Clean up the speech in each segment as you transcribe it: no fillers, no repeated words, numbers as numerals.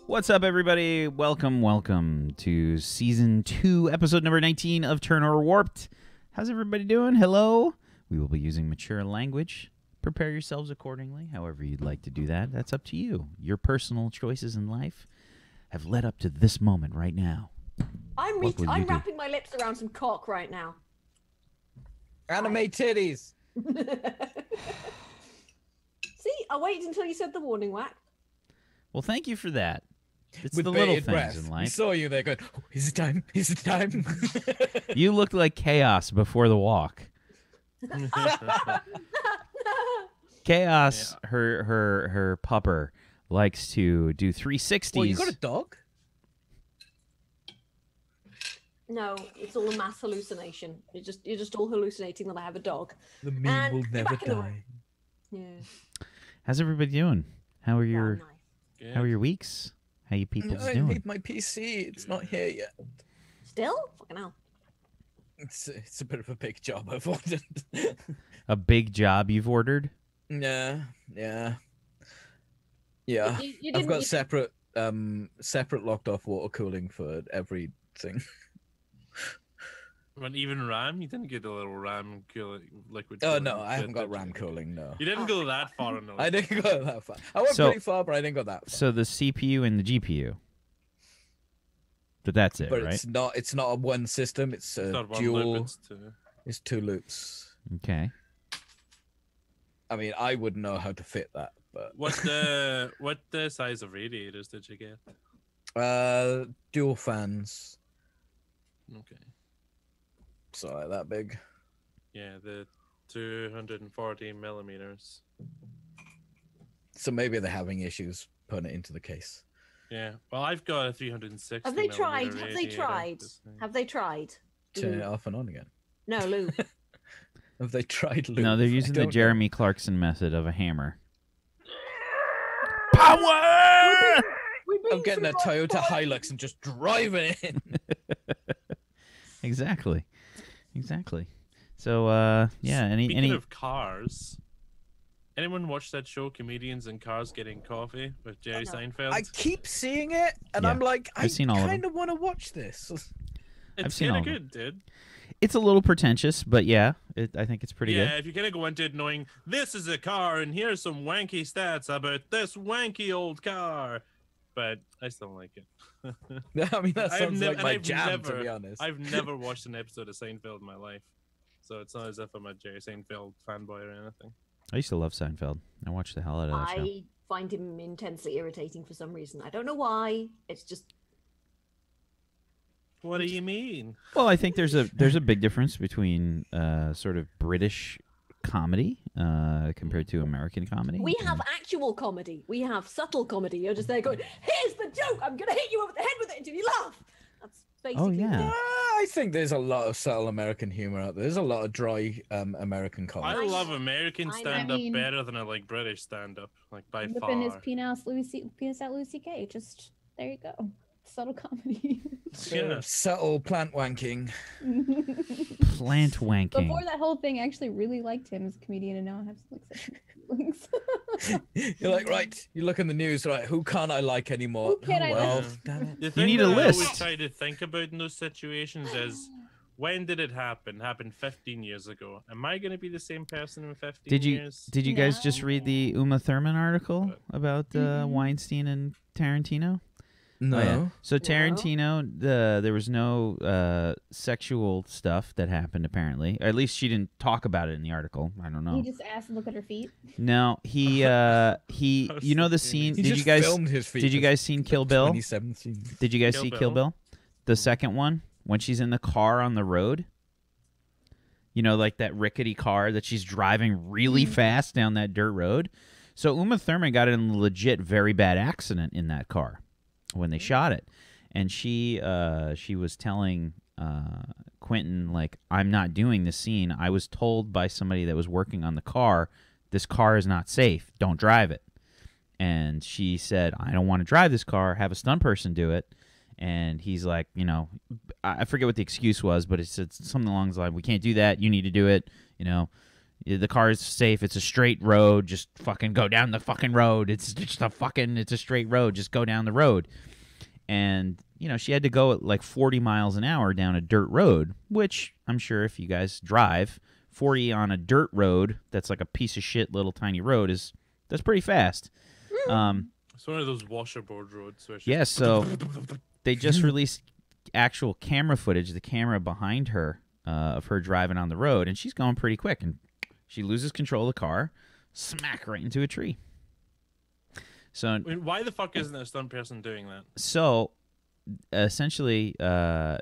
What's up, everybody? Welcome to Season 2, Episode number 19 of Turn or Warped. How's everybody doing? Hello? We will be using mature language. Prepare yourselves accordingly, however you'd like to do that. That's up to you. Your personal choices in life have led up to this moment right now. I'm wrapping my lips around some cock right now. Anime titties. See, I waited until you said the warning whack. Well, thank you for that. It's With the little bated things breath. in We life. saw you there going, oh, is it time? Is it time? You looked like Chaos before the walk. Chaos, her pupper, likes to do 360s. Well, you got a dog? No, it's all a mass hallucination. You're just all hallucinating that I have a dog. The meme And will get never back in the die. Yeah. How's everybody doing? How are your Nice. How are your weeks? How you people's I doing? need my PC. It's not here yet. Still? Fucking hell. It's a bit of a big job I've ordered. A big job you've ordered? Yeah. You I've didn't- got you- separate locked off water cooling for everything. When even RAM, you didn't get a little RAM cooling liquid. Oh cooling no, I haven't shit, got did you? RAM cooling. No, You didn't go that far enough. I didn't go that far. I went So- pretty far, but I didn't go that far. So the CPU and the GPU. But that's it, But right? it's not a one system. It's a It's not one dual. loop, it's two. It's two loops. Okay. I mean, I wouldn't know how to fit that, but What the size of radiators did you get? dual fans, Okay. so like that big. Yeah, the 240 millimeters. So maybe they're having issues putting it into the case. Yeah. Well, I've got a 360. Have they tried? millimeter Have they radiator tried? this thing. Have they tried? Turn it Lube. off and on again. No, Lou. Have they tried? Lube? No, they're I using the don't know. Jeremy Clarkson method of a hammer. Power! I'm getting a Toyota Hilux and just driving it in. Exactly. So, yeah, Speaking any of cars, anyone watch that show, Comedians in Cars Getting Coffee with Jerry No. Seinfeld? I keep seeing it, and Yeah, I'm like, I I've seen all of them. kind of want to watch this. It's seen kind all of of good, dude. it's a little pretentious, but yeah, I think it's pretty Yeah, good. if you kind of go into it knowing this is a car and here's some wanky stats about this wanky old car, but I still like it. I mean, that I've sounds nev- like and my I've jam, never- to be honest. I've never watched an episode of Seinfeld in my life, so it's not as if I'm a Jerry Seinfeld fanboy or anything. I used to love Seinfeld. I watched the hell out of that show. I find him intensely irritating for some reason. I don't know why. It's just What do you mean? Well, I think there's a big difference between sort of British comedy compared to American comedy. we have And- actual comedy. We have subtle comedy. You're just there going, "Here's the joke. I'm gonna hit you over the head with it until you laugh." That's basically. yeah. I think there's a lot of subtle American humor out there. There's a lot of dry American I comedy. love American I stand-up mean- better than I like British stand-up, like by Whipping his far. penis at Louis C.K. Just there you go. Subtle comedy. Yeah. Subtle plant wanking. Plant wanking. Before that whole thing, I actually really liked him as a comedian, and now I have some feelings. You're like, right, you look in the news, right, who can't I like anymore? Who can't I well, like? damn it. The thing need a that I list. always try to think about in those situations is, when did it happen? Happened 15 years ago. Am I going to be the same person in 15 Did you years? did you guys just read the Uma Thurman article about Mhm. Weinstein and Tarantino? No. Oh, yeah. So Tarantino, there was no sexual stuff that happened. Apparently, or at least she didn't talk about it in the article. I don't know. He just asked to look at her feet. No, he. You know the scene? He Did just you guys? filmed his feet Did you for guys seen Kill Bill? 2017. Did you guys Kill see Kill Bill? Bill? The second one, when she's in the car on the road. You know, like that rickety car that she's driving really fast down that dirt road. So Uma Thurman got in a legit very bad accident in that car when they shot it, and she was telling Quentin, like, I'm not doing this scene. I was told by somebody that was working on the car, this car is not safe. Don't drive it. And she said, I don't want to drive this car. Have a stunt person do it. And he's like, you know, I forget what the excuse was, but it said something along the line, we can't do that. You need to do it. You know, The car is safe. It's a straight road. Just fucking go down the fucking road. It's a straight road. Just go down the road. And, she had to go at like 40 miles an hour down a dirt road, which I'm sure if you guys drive 40 on a dirt road, that's like a piece of shit little tiny road, that's pretty fast. It's one of those washerboard roads. Yeah, so they just released actual camera footage, the camera behind her, of her driving on the road, and she's going pretty quick, and she loses control of the car, smack right into a tree. So, I mean, why the fuck isn't a stunt person doing that? So, essentially,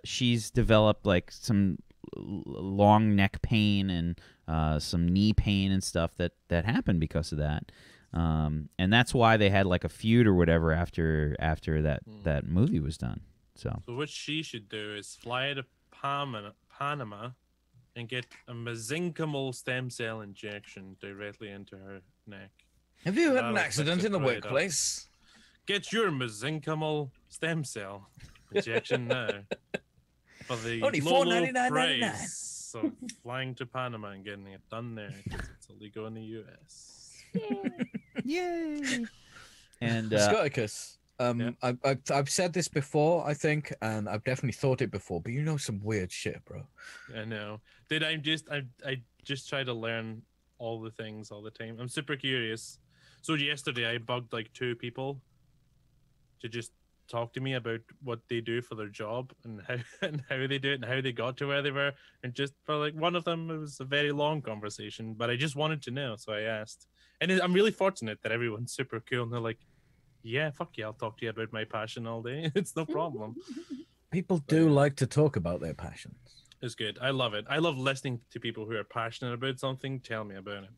she's developed like some long neck pain and some knee pain and stuff that happened because of that. And that's why they had like a feud or whatever after that movie was done. So what she should do is fly to Panama and get a mesenchymal stem cell injection directly into her neck. Have you had an That'll accident fix in the it right up. workplace? Get your mesenchymal stem cell injection now for the Only low, low $4.99.99. price of flying to Panama and getting it done there because it's illegal in the U.S. yay! And Scoticus, Yeah. I've said this before, I think, and I've definitely thought it before, but you know some weird shit, bro. I know. I just try to learn all the things all the time. I'm super curious. So yesterday I bugged like 2 people to just talk to me about what they do for their job and how they do it and how they got to where they were. And just for like one of them, it was a very long conversation, but I just wanted to know, so I asked. And I'm really fortunate that everyone's super cool and they're like, yeah, fuck yeah, I'll talk to you about my passion all day. It's no problem. People do like to talk about their passions. It's good. I love it. I love listening to people who are passionate about something. Tell me about it.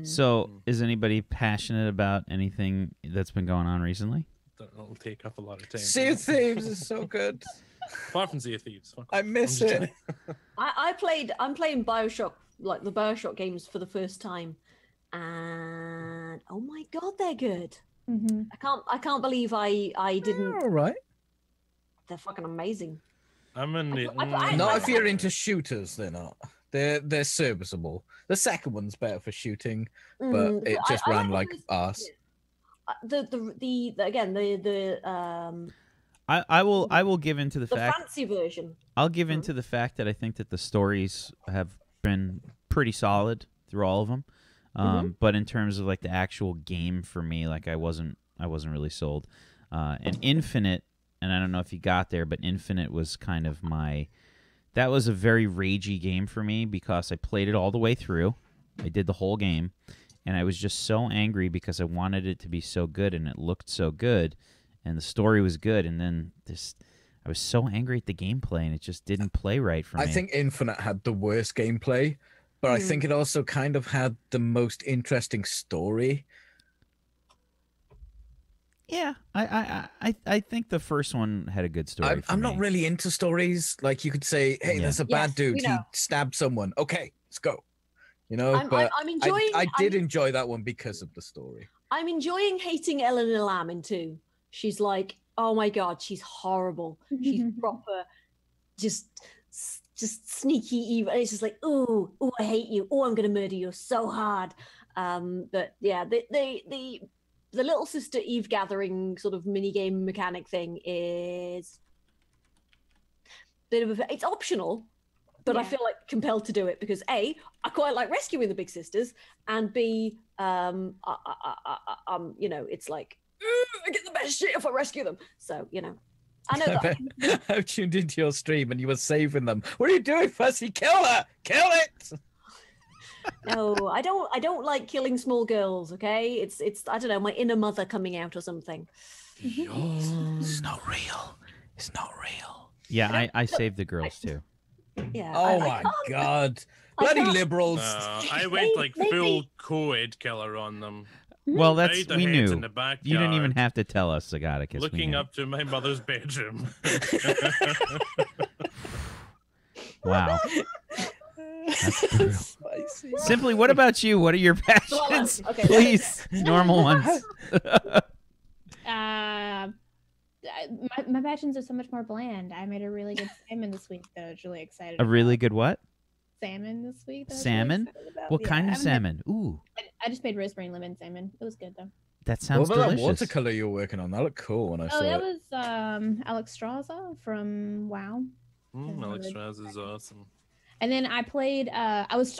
so, is anybody passionate about anything that's been going on recently? That'll take up a lot of time. Sea of Thieves is so good. Apart from Sea of Thieves. Fuck. I miss I'm just it. I'm playing Bioshock, like the Bioshock games for the first time, and oh my god, they're good. Mm-hmm. I can't believe I didn't. All right. They're fucking amazing. I'm in the. Not if you're into shooters, they're not. They're serviceable. The second one's better for shooting, but it just ran like arse. I will give into the The fact. fancy version. I'll give into the fact that I think that the stories have been pretty solid through all of them. But in terms of like the actual game for me, like I wasn't really sold. And Infinite, and I don't know if you got there, but Infinite was kind of that was a very ragey game for me because I played it all the way through. I did the whole game, and I was just so angry because I wanted it to be so good, and it looked so good, and the story was good, and then I was so angry at the gameplay, and it just didn't play right for me. I think Infinite had the worst gameplay, but I think it also kind of had the most interesting story. Yeah, I think the first one had a good story. I'm not really into stories. Like you could say, hey, Yeah. there's a bad Yes, dude. we He know. stabbed someone. Okay, let's go. You know, but I'm enjoying. I did enjoy that one because of the story. I'm enjoying hating Eleanor Lamb in 2. She's like, oh my god, she's horrible. She's proper, just sneaky evil. And it's just like, oh, I hate you. Oh, I'm gonna murder you so hard. But yeah, the little sister Eve gathering sort of mini game mechanic thing is it's optional, but I Yeah. feel like compelled to do it because A, I quite like rescuing the big sisters, and B, it's like I get the best shit if I rescue them. So I know that. I've tuned into your stream and you were saving them. What are you doing, Fussy? Kill her! Kill it! No, I don't like killing small girls. Okay, it's I don't know, my inner mother coming out or something. It's not real. It's not real. Yeah, I saved the girls too. Yeah. Oh I my can't- god. I Bloody can't- liberals. I went like full co-ed killer on them. Well, that's Right, their we heads knew. in the backyard, You didn't even have to tell us, Zagaticus. We looking knew. up to my mother's bedroom. Wow. That's brutal. Spicy. Simply, what about you? What are your passions? Okay, Please, normal ones. My passions are so much more bland. I made a really good salmon this week that I was really excited A really about. good what? salmon this week. that I was Salmon? excited about. What Yeah, kind I of haven't had- salmon? Ooh, I just made rosemary and lemon salmon. It was good though. that sounds What about that delicious. watercolor you were working on? That looked cool when I Oh, saw that it. was Alex Straza from WoW. Alex Raz is awesome. And then I played I was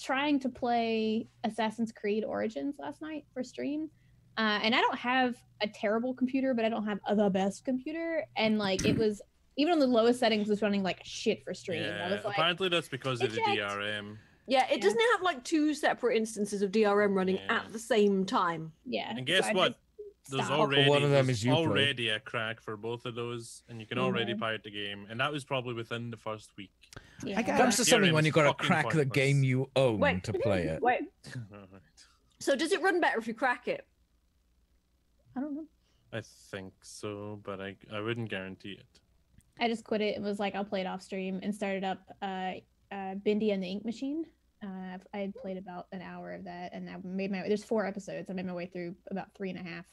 trying to play Assassin's Creed Origins last night for stream. And I don't have a terrible computer, but I don't have the best computer. And like it was even on the lowest settings was running like shit for stream. I Yeah, was like, apparently that's because of the eject. DRM. Yeah, it doesn't have like two separate instances of DRM running Yeah. at the same time. yeah. And guess so I what? just There's stopped. already, one of them there's is Uplay. already a crack for both of those, and you can already Mhm. pirate the game. And that was probably within the first week. Yeah. got- Comes to something when DRM you got to fucking crack the pointless. game you own Wait. to play it. Wait, so does it run better if you crack it? I don't know. I think so, but I wouldn't guarantee it. I just quit it. It was like I'll play it off stream and started up Bindi and the Ink Machine. I had played about an hour of that, and I made my. There's 4 episodes. I made my way through about 3.5,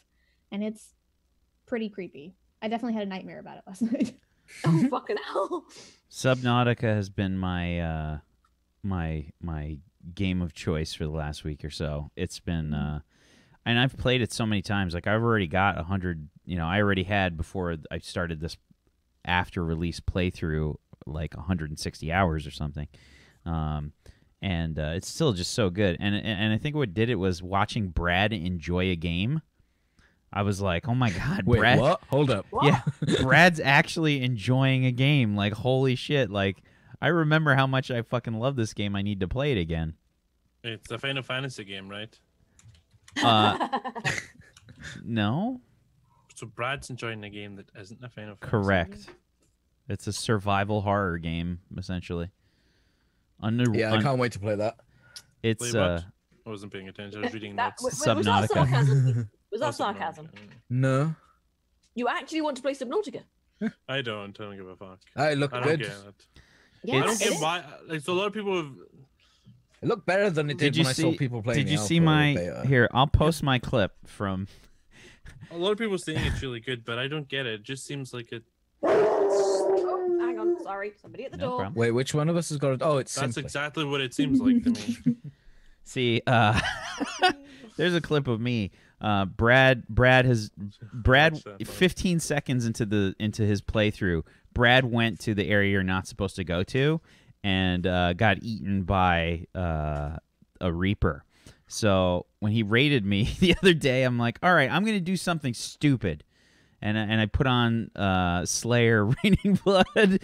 and it's pretty creepy. I definitely had a nightmare about it last night. Oh fucking hell! Subnautica has been my my game of choice for the last week or so. It's been and I've played it so many times. Like I've already got 100. You know, I already had before I started this after release playthrough like 160 hours or something. And it's still just so good. And I think what did it was watching Brad enjoy a game. I was like, oh my god, Wait, Brad! what? Hold up. Yeah, Brad's actually enjoying a game. Like, holy shit! Like, I remember how much I fucking love this game. I need to play it again. It's a Final Fantasy game, right? No, So Brad's enjoying a game that isn't a Final Fantasy. correct. It's a survival horror game, essentially. Yeah, I can't wait to play that. It's Play what? I wasn't paying attention. I was reading That, notes. was that Subnautica. sarcasm? Was that Oh, sarcasm? Subnautica. No. You actually want to play Subnautica? I don't give a fuck. It looked I don't good. get it. Yeah, I don't it get is. why. Like, so a lot of people have. It looked better than it did you when I saw people playing. Did the you see alpha or my beta. here? I'll post my clip from. A lot of people saying it's really good, but I don't get it. It just seems like it. Oh, hang on, sorry, somebody at the No door. problem. Wait, which one of us has got it? Oh, it's That's Simply. exactly what it seems like to me. See, there's a clip of me. Brad, Watch that, bud. 15 seconds into his playthrough, Brad went to the area you're not supposed to go to, and got eaten by a Reaper. So when he raided me the other day, I'm like, all right, I'm gonna do something stupid. And I put on Slayer Raining Blood, and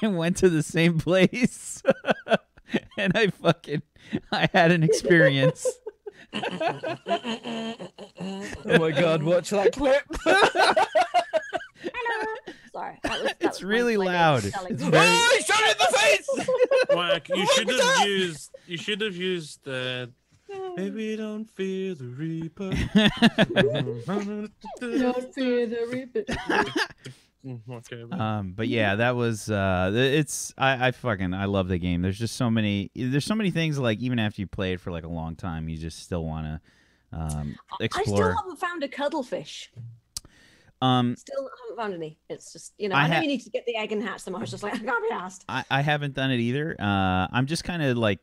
I went to the same place, and I had an experience. Oh my god, watch that clip. Sorry, that was It's my really neighbor loud. telling It's me. very- Oh, he shot it in the face! Like, you should have used. You should have used the. Maybe don't fear the Reaper. Don't fear the Reaper. Okay, But yeah, that was it's I love the game. There's just so many things like even after you play it for like a long time, you just still want to I still explore. haven't found a cuddlefish. Um, Still haven't found any. It's just, you know, I I know ha- you need to get the egg and hatch them. I was just like, I can't be asked. I haven't done it either. I'm just kind of like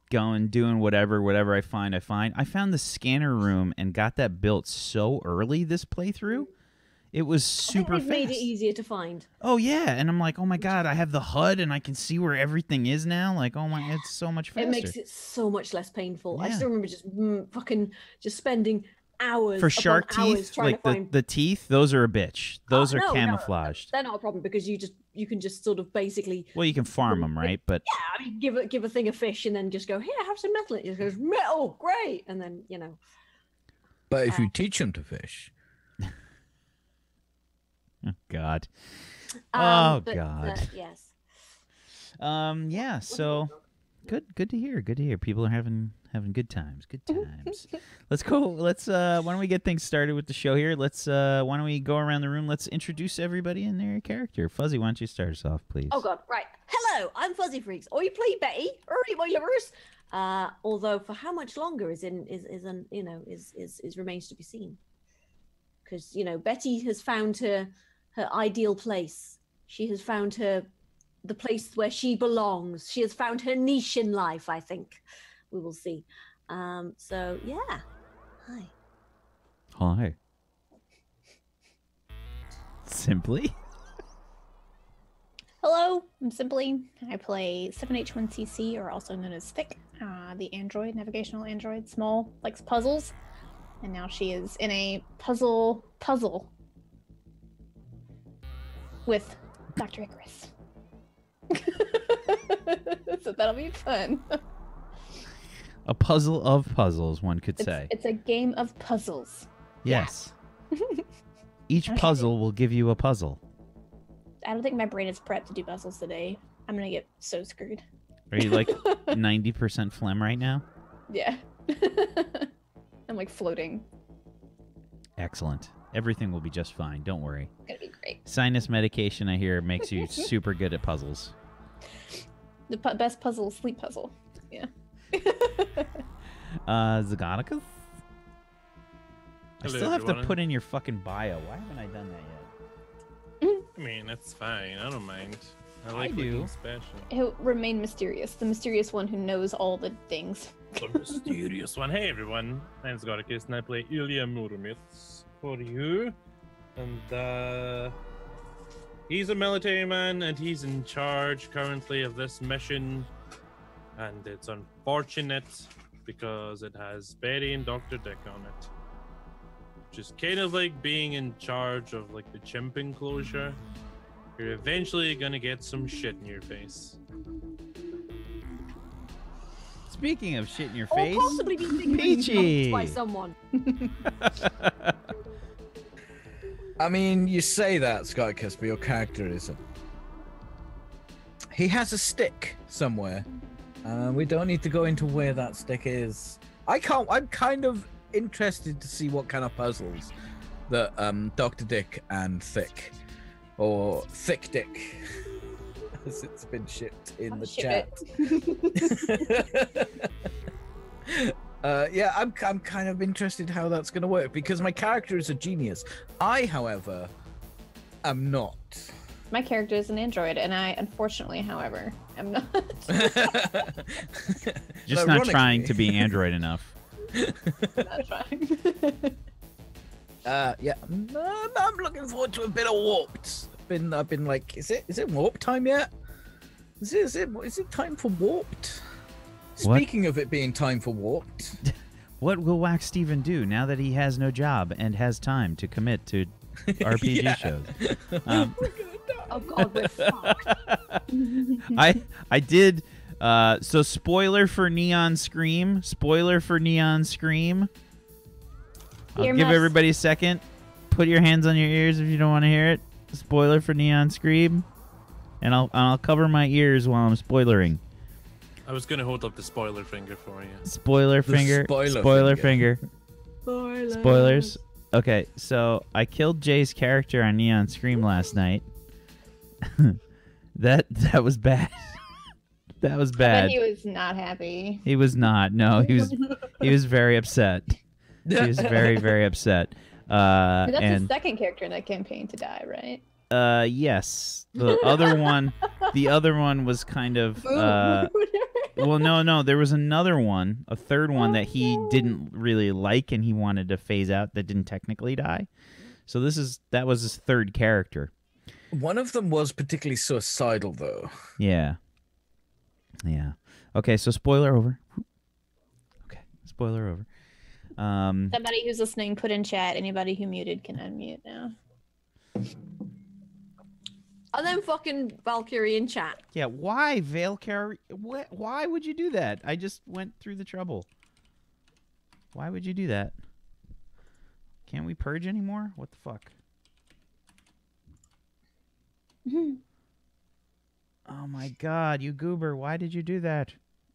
doing whatever I find. I found the scanner room and got that built so early this playthrough. It was super I think they've fast. made it easier to find. Oh yeah, and I'm like, oh my god, I have the HUD and I can see where everything is now. Like, oh my, it's so much faster. It makes it so much less painful. I Yeah. still remember just fucking just spending hours For upon shark hours teeth, trying like to find. the teeth, those are a bitch. Those are no, camouflaged. They're not a problem because you can just sort of basically Well, you can farm them, right? But I mean give a thing of fish and then just go, here, have some metal. It just goes metal, great, and then you know. But if you teach them to fish, oh god, oh But, god. yes. Yeah. So good to hear. Good to hear. People are having good times. Good times. Let's go. Let's why don't we get things started with the show here? Let's why don't we go around the room? Let's introduce everybody in their character. Fuzzy, why don't you start us off, please? Oh god, right. Hello, I'm Fuzzy Freaks. Or you play Betty, early my lovers. Although for how much longer is remains to be seen. Because Betty has found her ideal place. She has found her the place where she belongs. She has found her niche in life, I think. We will see. So yeah. Hi. Hi. Simply? Hello, I'm Simply. I play 7H1CC, or also known as Thick, the android, navigational android, small, likes puzzles. And now she is in a puzzle with Dr. Icarus. So that'll be fun. A puzzle of puzzles, one could say. It's a game of puzzles. Yes. Each puzzle will give you a puzzle. I don't think my brain is prepped to do puzzles today. I'm gonna get so screwed. Are you like 90% phlegm right now? Yeah. I'm like floating. Excellent. Everything will be just fine. Don't worry. It's gonna be great. Sinus medication, I hear, makes you super good at puzzles. The best puzzle, sleep puzzle. Yeah. Zagonicus? I Hello, still have to everyone. put in your fucking bio. Why haven't I done that yet? I mean, that's fine. I don't mind. I I like do. looking special. He'll remain mysterious. The mysterious one who knows all the things. The mysterious one. Hey everyone, my name's Gorikis and I play Ilya Muromets for you. And he's a military man and he's in charge currently of this mission. And it's unfortunate because it has Betty and Dr. Dick on it. Which is kind of like being in charge of like the chimp enclosure. You're eventually gonna get some shit in your face. Speaking of shit in your Or face, possibly being taken Peachy. by someone. I mean, you say that, Scott, but your character isn't. He has a stick somewhere. We don't need to go into where that stick is. I'm kind of interested to see what kind of puzzles that Dr. Dick and Thick, or Thick Dick, as it's been shipped in the chat. Yeah, I'm kind of interested how that's going to work because my character is a genius. I, however, am not. My character is an android, and I, unfortunately, however, am not. just not trying to be android enough. Not trying. Yeah, I'm looking forward to a bit of Warped. I've been like, is it Warp time yet? Is it time for Warped? What? Speaking of it being time for Warped, What will Wax Steven do now that he has no job and has time to commit to RPG Yeah. shows? Oh god, we're fucked. I did. So spoiler for Neon Scream. Spoiler for Neon Scream. I'll Ear give muffs. everybody a second. Put your hands on your ears if you don't want to hear it. Spoiler for Neon Scream, and I'll cover my ears while I'm spoilering. I was gonna hold up the spoiler finger for you. Spoiler The finger. spoiler Finger. Spoilers. Okay, so I killed Jay's character on Neon Scream last night. that was bad. That was I bad. bet he was not happy. He was not. No, he was very upset. He was very, very upset. That's And the second character in that campaign to die, right? yes, the other one was kind of well, no, there was another one, a third one that he didn't really like and he wanted to phase out that didn't technically die. So that was his third character. one of them was particularly suicidal, though. Yeah. Okay, so spoiler over. Okay, spoiler over. Somebody who's listening, put in chat. Anybody who muted can unmute now. And then fucking Valkyrie in chat. Yeah, why Valkyrie? Why would you do that? I just went through the trouble. Why would you do that? Can't we purge anymore? What the fuck? Oh my god, you goober, why did you do that?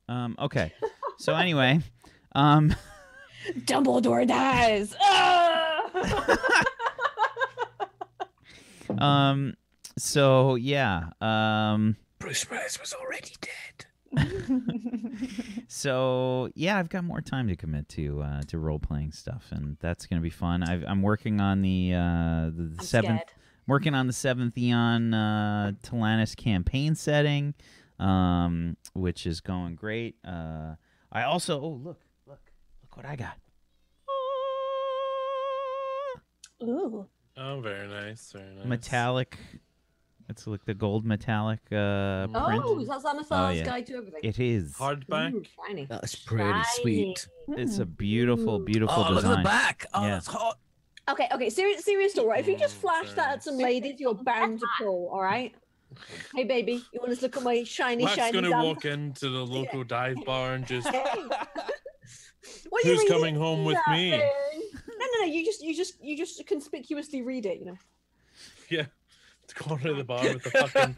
Okay. So anyway, Dumbledore dies. Ah! so yeah, Bruce Willis was already dead. so yeah, I've got more time to commit to role playing stuff, and that's gonna be fun. I'm working on the I'm seventh. scared. working on the 7th Eon Talanis campaign setting, which is going great. I also look what I got. Ooh. Oh, very nice, very nice. Metallic. It's like the gold metallic print. Oh, that's Anathar's yeah. Guide to Everything. It is. Hardback. Ooh, shiny. That's pretty Shiny. sweet. It's a beautiful, beautiful Oh, look design. at the back. Oh, Yeah. that's hot. Okay, serious talk, right? If you just flash very that nice. at some ladies, you're bound to pull, all right? Hey, baby, you want to look at my shiny, Mac's shiny gonna damn- walk into the local dive bar and just. What do you Who's mean coming you home do with that me? thing? No. You just conspicuously read it, you know. Yeah. The corner of the bar with the fucking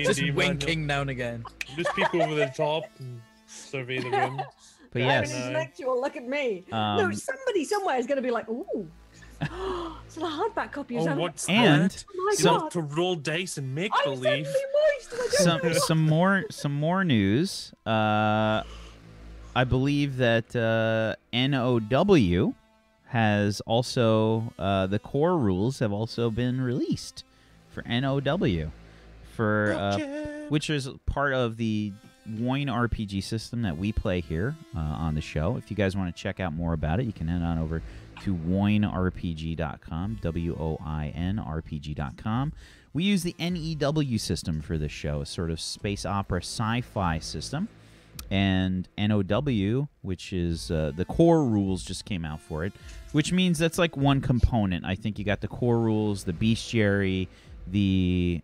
Just D&D winking now and again. manual. Just peek over the top and survey the room. But I'm yes, an intellectual. Look at me. No, somebody somewhere is going to be like, ooh. It's a hardback copy. Is Oh, that what's and that? Oh my You god! have to roll dice and make I'm believe. suddenly moist. And I don't know some more news. I believe that n.e.w has also the core rules have also been released for n.e.w for which is part of the Wine RPG system that we play here on the show. If you guys want to check out more about it, you can head on over to winerpg.com, WOINRPG.com. We use the n.e.w system for this show, a sort of space opera sci-fi system. And n.e.w, which is the core rules just came out for it, which means that's like one component. I think you got the core rules, the bestiary, the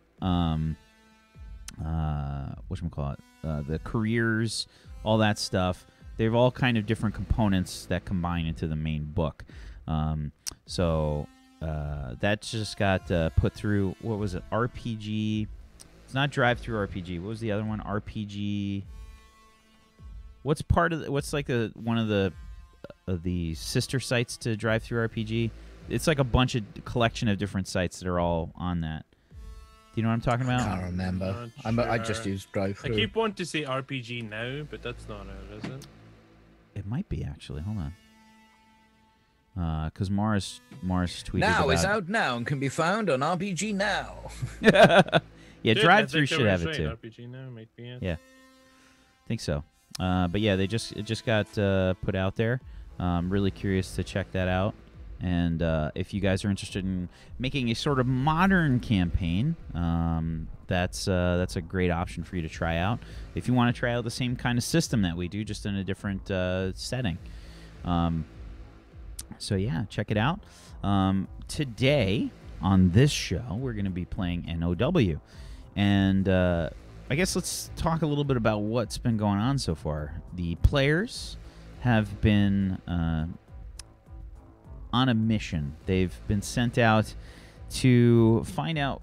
whatchamacallit, the careers, all that stuff. They've all kind of different components that combine into the main book. So that just got put through. What was it? RPG. It's not drive-through RPG. What was the other one? RPG. What's part of what's like one of the sister sites to drive-through RPG? It's like a bunch of collection of different sites that are all on that. Do you know what I'm talking I about? can't remember. Not I just sure. use drive I through. keep wanting to say RPG now, but that's not it, is it? It might be actually. Hold on. Because Mars tweeted Now about it's out now and can be found on RPG Now. Yeah, Dude, drive-through I think I should was have it right. too. RPG now might be it. Yeah. Think so. But yeah, it just got put out there. Really curious to check that out. And if you guys are interested in making a sort of modern campaign, that's a great option for you to try out. If you want to try out the same kind of system that we do, just in a different setting. So yeah, check it out. Today on this show, we're going to be playing n.e.w. And I guess let's talk a little bit about what's been going on so far. The players have been on a mission. They've been sent out to find out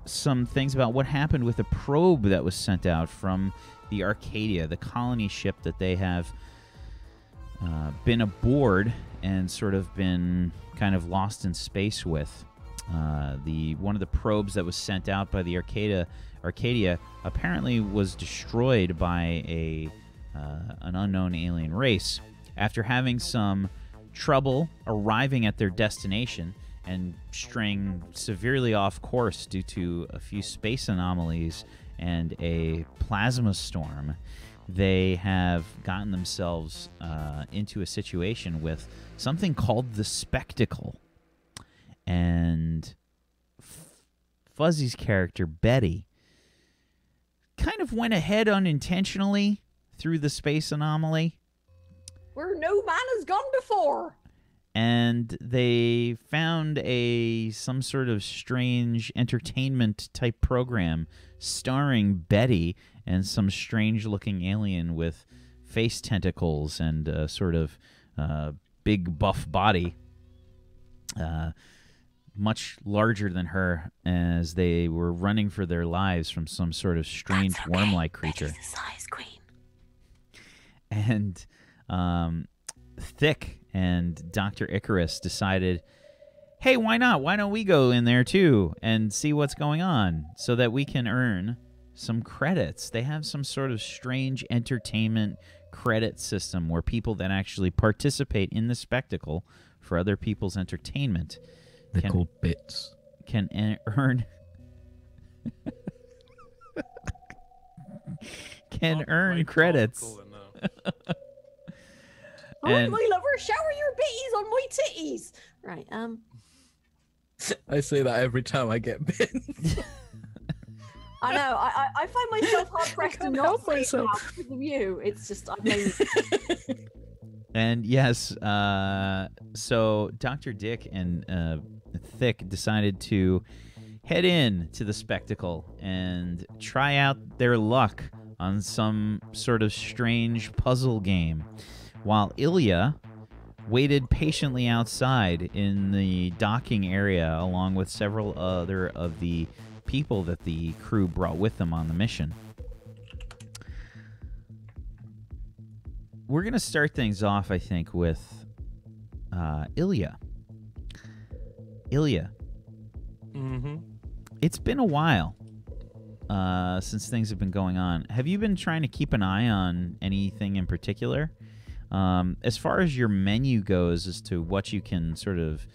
some things about what happened with a probe that was sent out from the Arcadia, the colony ship that they have been aboard and sort of been kind of lost in space with. One of the probes that was sent out by the Arcadia apparently was destroyed by an unknown alien race after having some trouble arriving at their destination and straying severely off course due to a few space anomalies and a plasma storm. They have gotten themselves into a situation with something called the Spectacle. And Fuzzy's character, Betty, kind of went ahead unintentionally through the space anomaly. where no man has gone before. And they found some sort of strange entertainment type program starring Betty and some strange looking alien with face tentacles and a sort of big buff body, much larger than her, as they were running for their lives from some sort of strange worm-like creature. Betty's the size queen. And Thick and Dr. Icarus decided, hey, why not? Why don't we go in there too and see what's going on so that we can earn some credits? They have some sort of strange entertainment credit system where people that actually participate in the spectacle for other people's entertainment They're called bits. earn credits. Cool enough. All right, And- my lover, shower your bitties on my titties. Right, I say that every time I get bitten. I know. I find myself hard pressed to can't not help say it myself. now because of you. It's just I've made. And yes, so Dr. Dick and Thick decided to head in to the spectacle and try out their luck on some sort of strange puzzle game, while Ilya waited patiently outside in the docking area along with several other of the people that the crew brought with them on the mission. We're going to start things off, I think, with Ilya. Ilya, Mm-hmm. it's been a while since things have been going on. Have you been trying to keep an eye on anything in particular? As far as your menu goes as to what you can sort of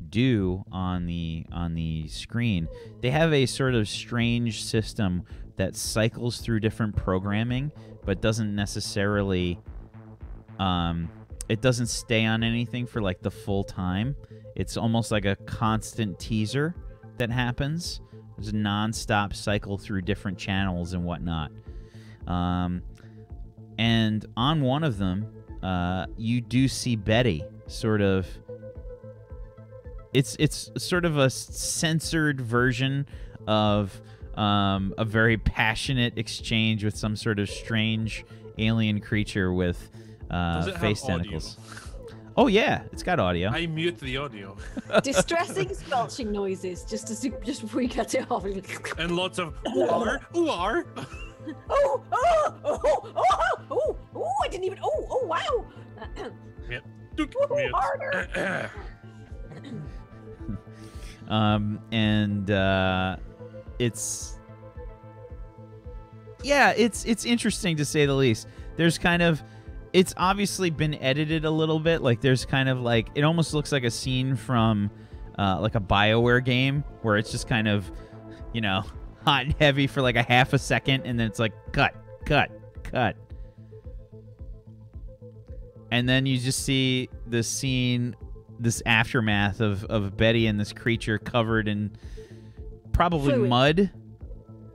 do on the screen, they have a sort of strange system that cycles through different programming, but doesn't necessarily it doesn't stay on anything for like the full time. It's almost like a constant teaser that happens. There's a non-stop cycle through different channels and whatnot. And on one of them, you do see Betty sort of. It's sort of a censored version of a very passionate exchange with some sort of strange alien creature with Does it face have audio? tentacles. Oh yeah, it's got audio. I mute the audio. Distressing squelching noises just before you cut it off. And lots of ooh-ar, ooh-ar. I didn't even. Oh, wow. Yep. Woo, harder. It's interesting to say the least. There's kind of, it's obviously been edited a little bit. Like there's kind of like, it almost looks like a scene from like a BioWare game where it's just kind of, you know, hot and heavy for like a half a second, and then it's like cut. And then you just see the scene, this aftermath of Betty and this creature covered in probably Fluid. mud.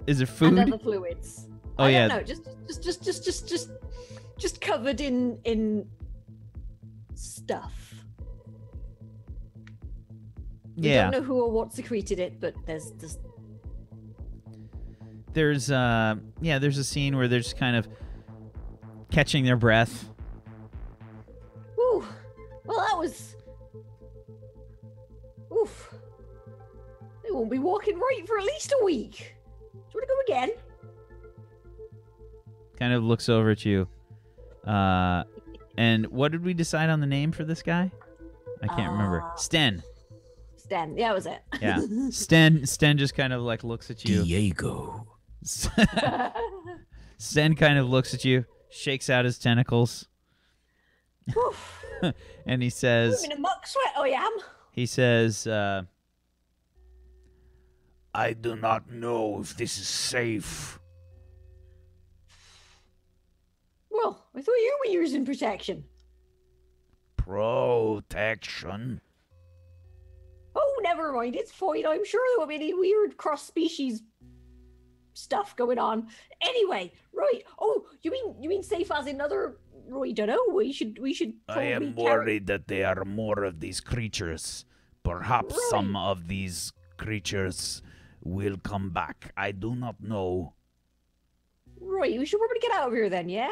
Is it food? And other fluids. Oh, I yeah. don't know. Just covered in stuff. We Yeah. don't know who or what secreted it, but there's There's a scene where they're just kind of catching their breath. Ooh. Well, that was. Oof. They won't be walking right for at least a week. Do you want to go again? Kind of looks over at you. And what did we decide on the name for this guy? I can't remember. Sten. Stan. Yeah, that was it. Yeah. Sten just kind of like looks at you. Diego. Sten kind of looks at you, shakes out his tentacles, Oof. and he says, I'm in a muck sweat, I am. he says, I do not know if this is safe. Well, I thought you were using protection. Protection. Oh, never mind. It's fine. I'm sure there won't be any weird cross-species stuff going on. Anyway, right. Oh, you mean safe as another? I don't know. We should. I Probably am carry- worried that there are more of these creatures. Perhaps some of these creatures will come back. I do not know. Right. We should probably get out of here then. Yeah.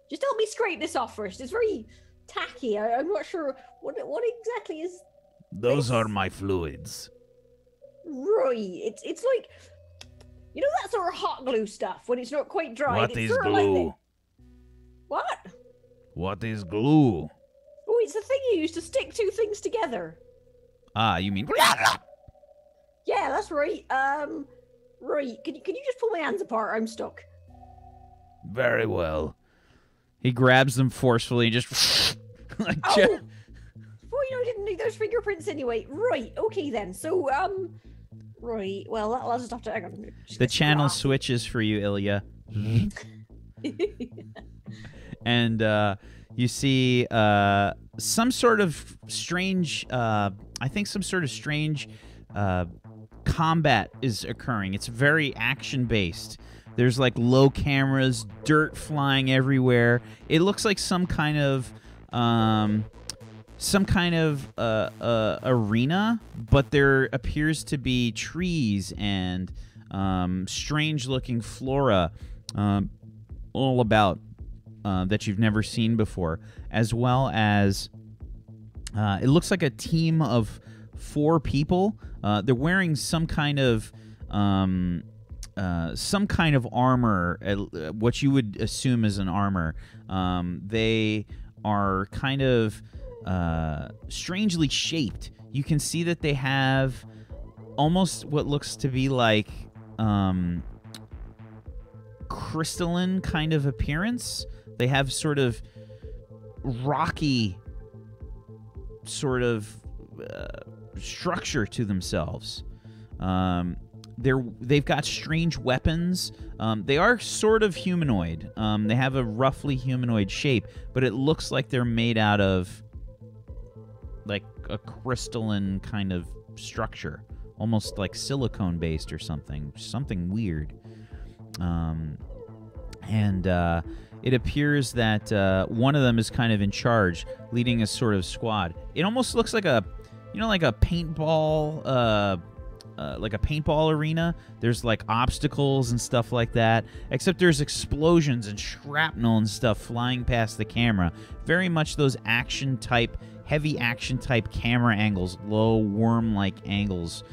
Just help me scrape this off first. It's very tacky. I'm not sure what exactly is. Those This- are my fluids. Right. It's like, you know, that sort of hot glue stuff when it's not quite dry. What it's is sort of like glue? this. What? What is glue? Oh, it's the thing you use to stick two things together. you mean, Yeah, that's right. Right. Can you just pull my hands apart? I'm stuck. Very well. he grabs them forcefully and just like Oh! Before you know I didn't need those fingerprints anyway. Right, okay then. So, right, well, I'll just have to... Hang on, just The get some channel glasses. switches for you, Ilya. And you see some sort of strange, I think some sort of strange combat is occurring. It's very action-based. There's like low cameras, dirt flying everywhere. It looks like some kind of arena, but there appears to be trees and strange-looking flora all about that you've never seen before, as well as it looks like a team of 4 people. They're wearing some kind of armor, what you would assume is an armor. They are kind of strangely shaped. You can see that they have almost what looks to be like crystalline kind of appearance. They have sort of rocky sort of structure to themselves. They've got strange weapons. They are sort of humanoid. They have a roughly humanoid shape, but it looks like they're made out of like a crystalline kind of structure, almost like silicone based or something weird. And it appears that one of them is kind of in charge, leading a sort of squad. It almost looks like a paintball, like a paintball arena. There's like obstacles and stuff like that, except there's explosions and shrapnel and stuff flying past the camera. Very much those heavy action type camera angles, low worm-like angles.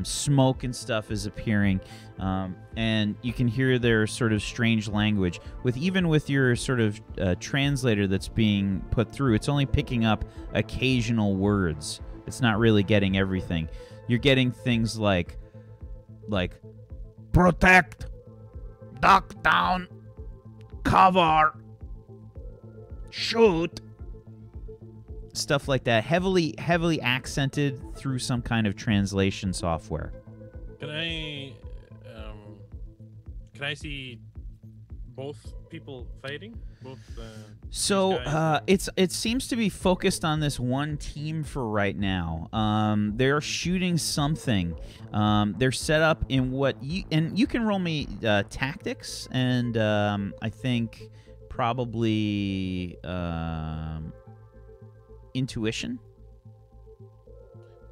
Smoke and stuff is appearing, and you can hear their sort of strange language. Even with your sort of translator that's being put through, it's only picking up occasional words. It's not really getting everything. You're getting things like Protect, duck down, cover, shoot. stuff like that, heavily accented through some kind of translation software. Can I see both people fighting? Both. So it seems to be focused on this one team for right now. They're shooting something. They're set up in what you can roll me tactics and I think probably intuition.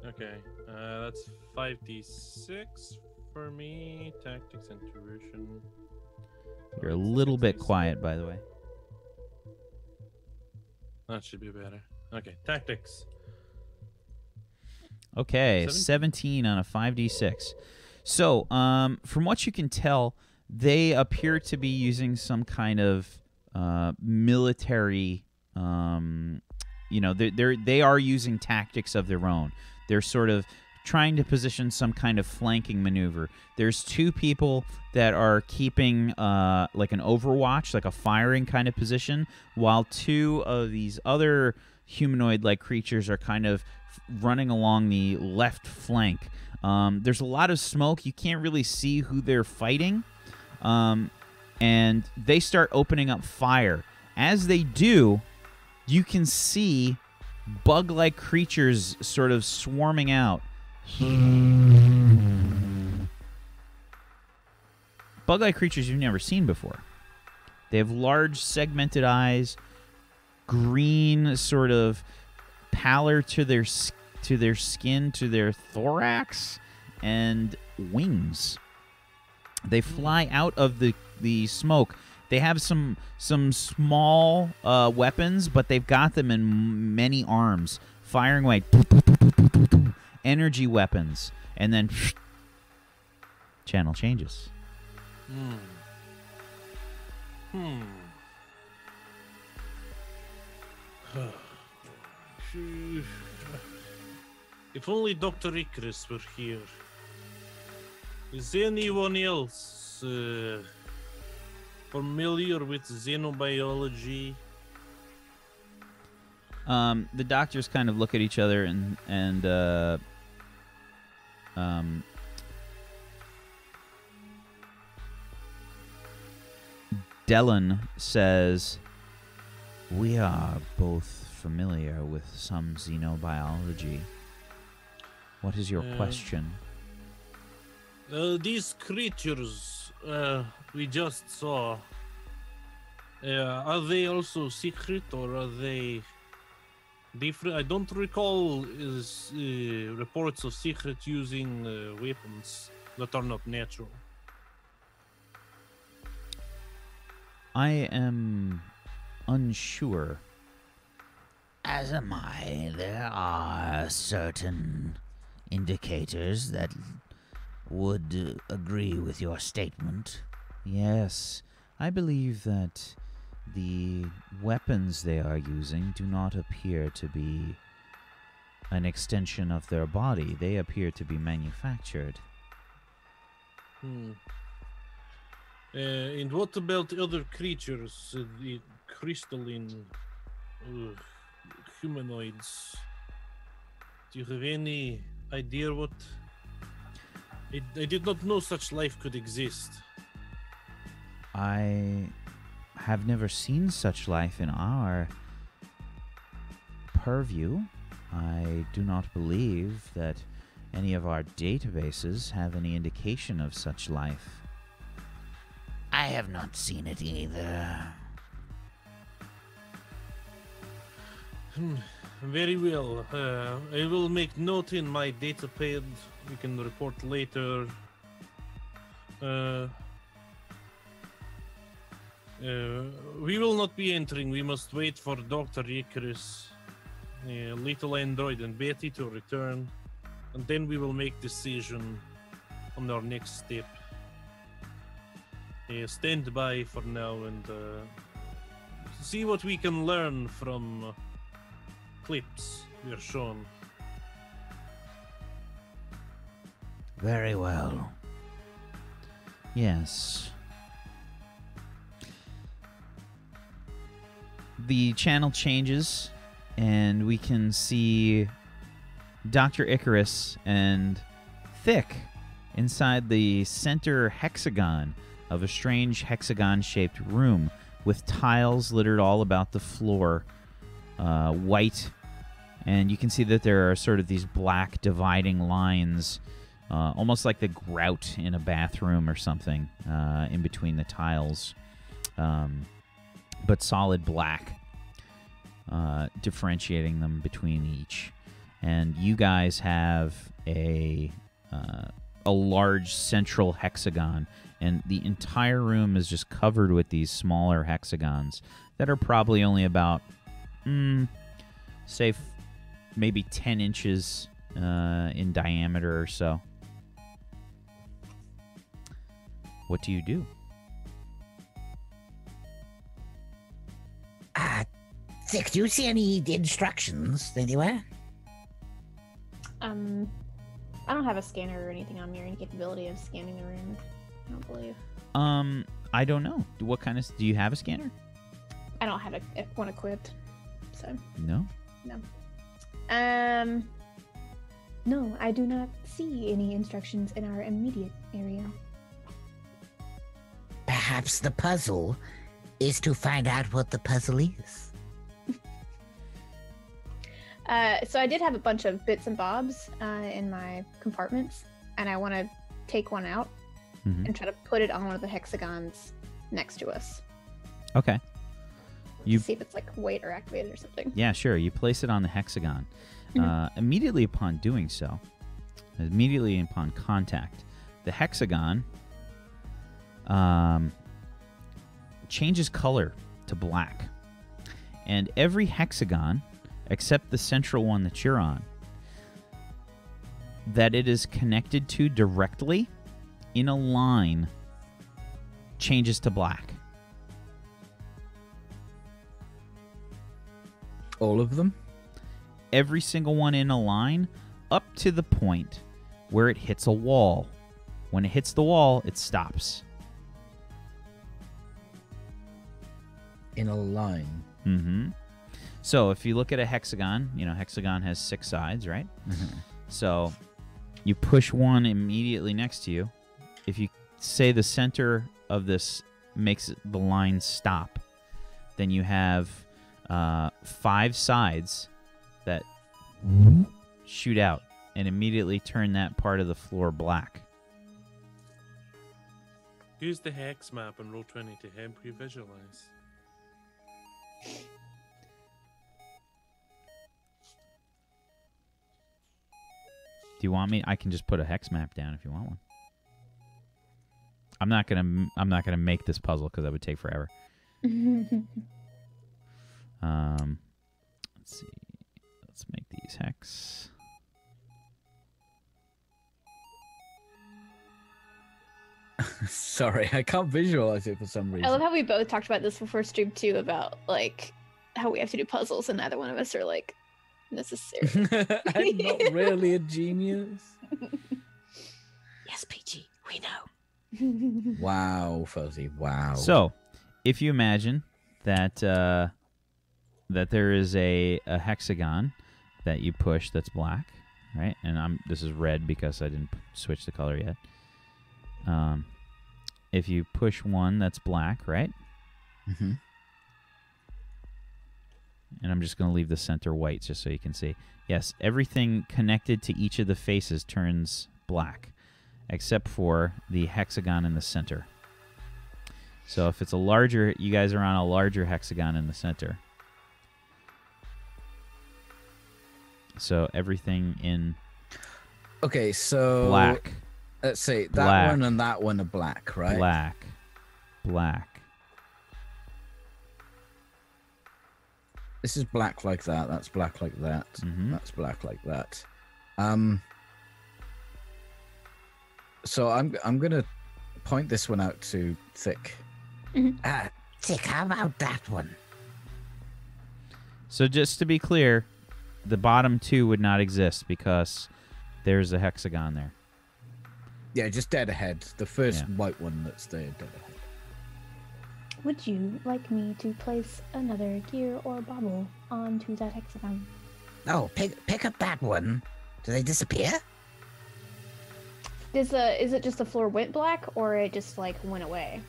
Okay, that's 5d6 for me. Tactics, intuition. You're a little bit quiet, by the way. That should be better. Okay, tactics. Okay, 17 on a 5d6. So, from what you can tell, they appear to be using some kind of military. They are using tactics of their own. They're sort of trying to position some kind of flanking maneuver. There's 2 people that are keeping like an overwatch, like a firing kind of position, while 2 of these other humanoid-like creatures are kind of running along the left flank. There's a lot of smoke. You can't really see who they're fighting. And they start opening up fire. As they do, you can see bug-like creatures sort of swarming out. Bug-like creatures you've never seen before. They have large segmented eyes, green sort of pallor to their skin, to their thorax, and wings. They fly out of the smoke. They have some small weapons, but they've got them in many arms, firing away. Energy weapons, and then channel changes. If only Dr. Icarus were here. Is anyone else familiar with xenobiology? The doctors kind of look at each other and Dellen says, "We are both familiar with some xenobiology. What is your question?" These creatures we just saw, are they also secret or are they different? I don't recall reports of secret using weapons that are not natural. I am unsure. As am I. There are certain indicators that would agree with your statement. Yes, I believe that the weapons they are using do not appear to be an extension of their body. They appear to be manufactured. And what about other creatures, the crystalline humanoids? Do you have any idea what? I did not know such life could exist. I have never seen such life in our purview. I do not believe that any of our databases have any indication of such life. I have not seen it either. Very well. I will make note in my datapad. We can report later. We will not be entering. We must wait for Dr. Icarus, little android and Betty to return, and then we will make decision on our next step. Stand by for now and see what we can learn from clips we are shown. Very well. Yes. The channel changes, and we can see Dr. Icarus and Thick inside the center hexagon of a strange hexagon-shaped room with tiles littered all about the floor, white, and you can see that there are sort of these black dividing lines, almost like the grout in a bathroom or something, in between the tiles, but solid black, differentiating them between each. And you guys have a large central hexagon, and the entire room is just covered with these smaller hexagons that are probably only about, say, maybe 10 inches in diameter or so. What do you do? Thick, do you see any instructions anywhere? I don't have a scanner or anything on me or any capability of scanning the room. I don't believe. I don't know. What kind of... Do you have a scanner? I don't have one equipped, so. No? No. No, I do not see any instructions in our immediate area. Perhaps the puzzle is to find out what the puzzle is. So I did have a bunch of bits and bobs in my compartments, and I want to take one out and try to put it on one of the hexagons next to us. Okay. You see if it's like weight or activated or something. Yeah, sure. You place it on the hexagon. Immediately upon doing so, immediately upon contact, the hexagon changes color to black. And every hexagon, except the central one that you're on, that it is connected to directly in a line, changes to black. All of them? Every single one in a line, up to the point where it hits a wall. When it hits the wall, it stops. In a line. So if you look at a hexagon, hexagon has 6 sides, right? So you push one immediately next to you. If you say the center of this makes the line stop, then you have 5 sides that shoot out and immediately turn that part of the floor black. Use the hex map on Roll20 to help you visualize. Do you want me? I can just put a hex map down if you want one. I'm not gonna make this puzzle because that would take forever. Let's see. Let's make these hex. Sorry, I can't visualize it for some reason. I love how we both talked about this before stream too, about like how we have to do puzzles and neither one of us are like necessary. I'm not really a genius. Yes, PG, we know. Wow, Fuzzy, wow. So, if you imagine that that there is a hexagon that you push that's black, right? And this is red because I didn't switch the color yet. If you push one that's black, right? Mm-hmm. And I'm just going to leave the center white just so you can see. Yes, everything connected to each of the faces turns black, except for the hexagon in the center. So if it's a larger, you guys are on a larger hexagon in the center. So everything in Okay, so black. Let's see, that Black. one and that one are black, right? Black. Black. This is black like that. That's black like that. Mhm. That's black like that. So I'm gonna point this one out to Thick. Tick, how about that one? So just to be clear, the bottom 2 would not exist because there's a hexagon there. Yeah, just dead ahead. The first Yeah. white one that's there, dead ahead. Would you like me to place another gear or bobble onto that hexagon? Oh, pick up that one. Do they disappear? Is it just the floor went black or it just like went away?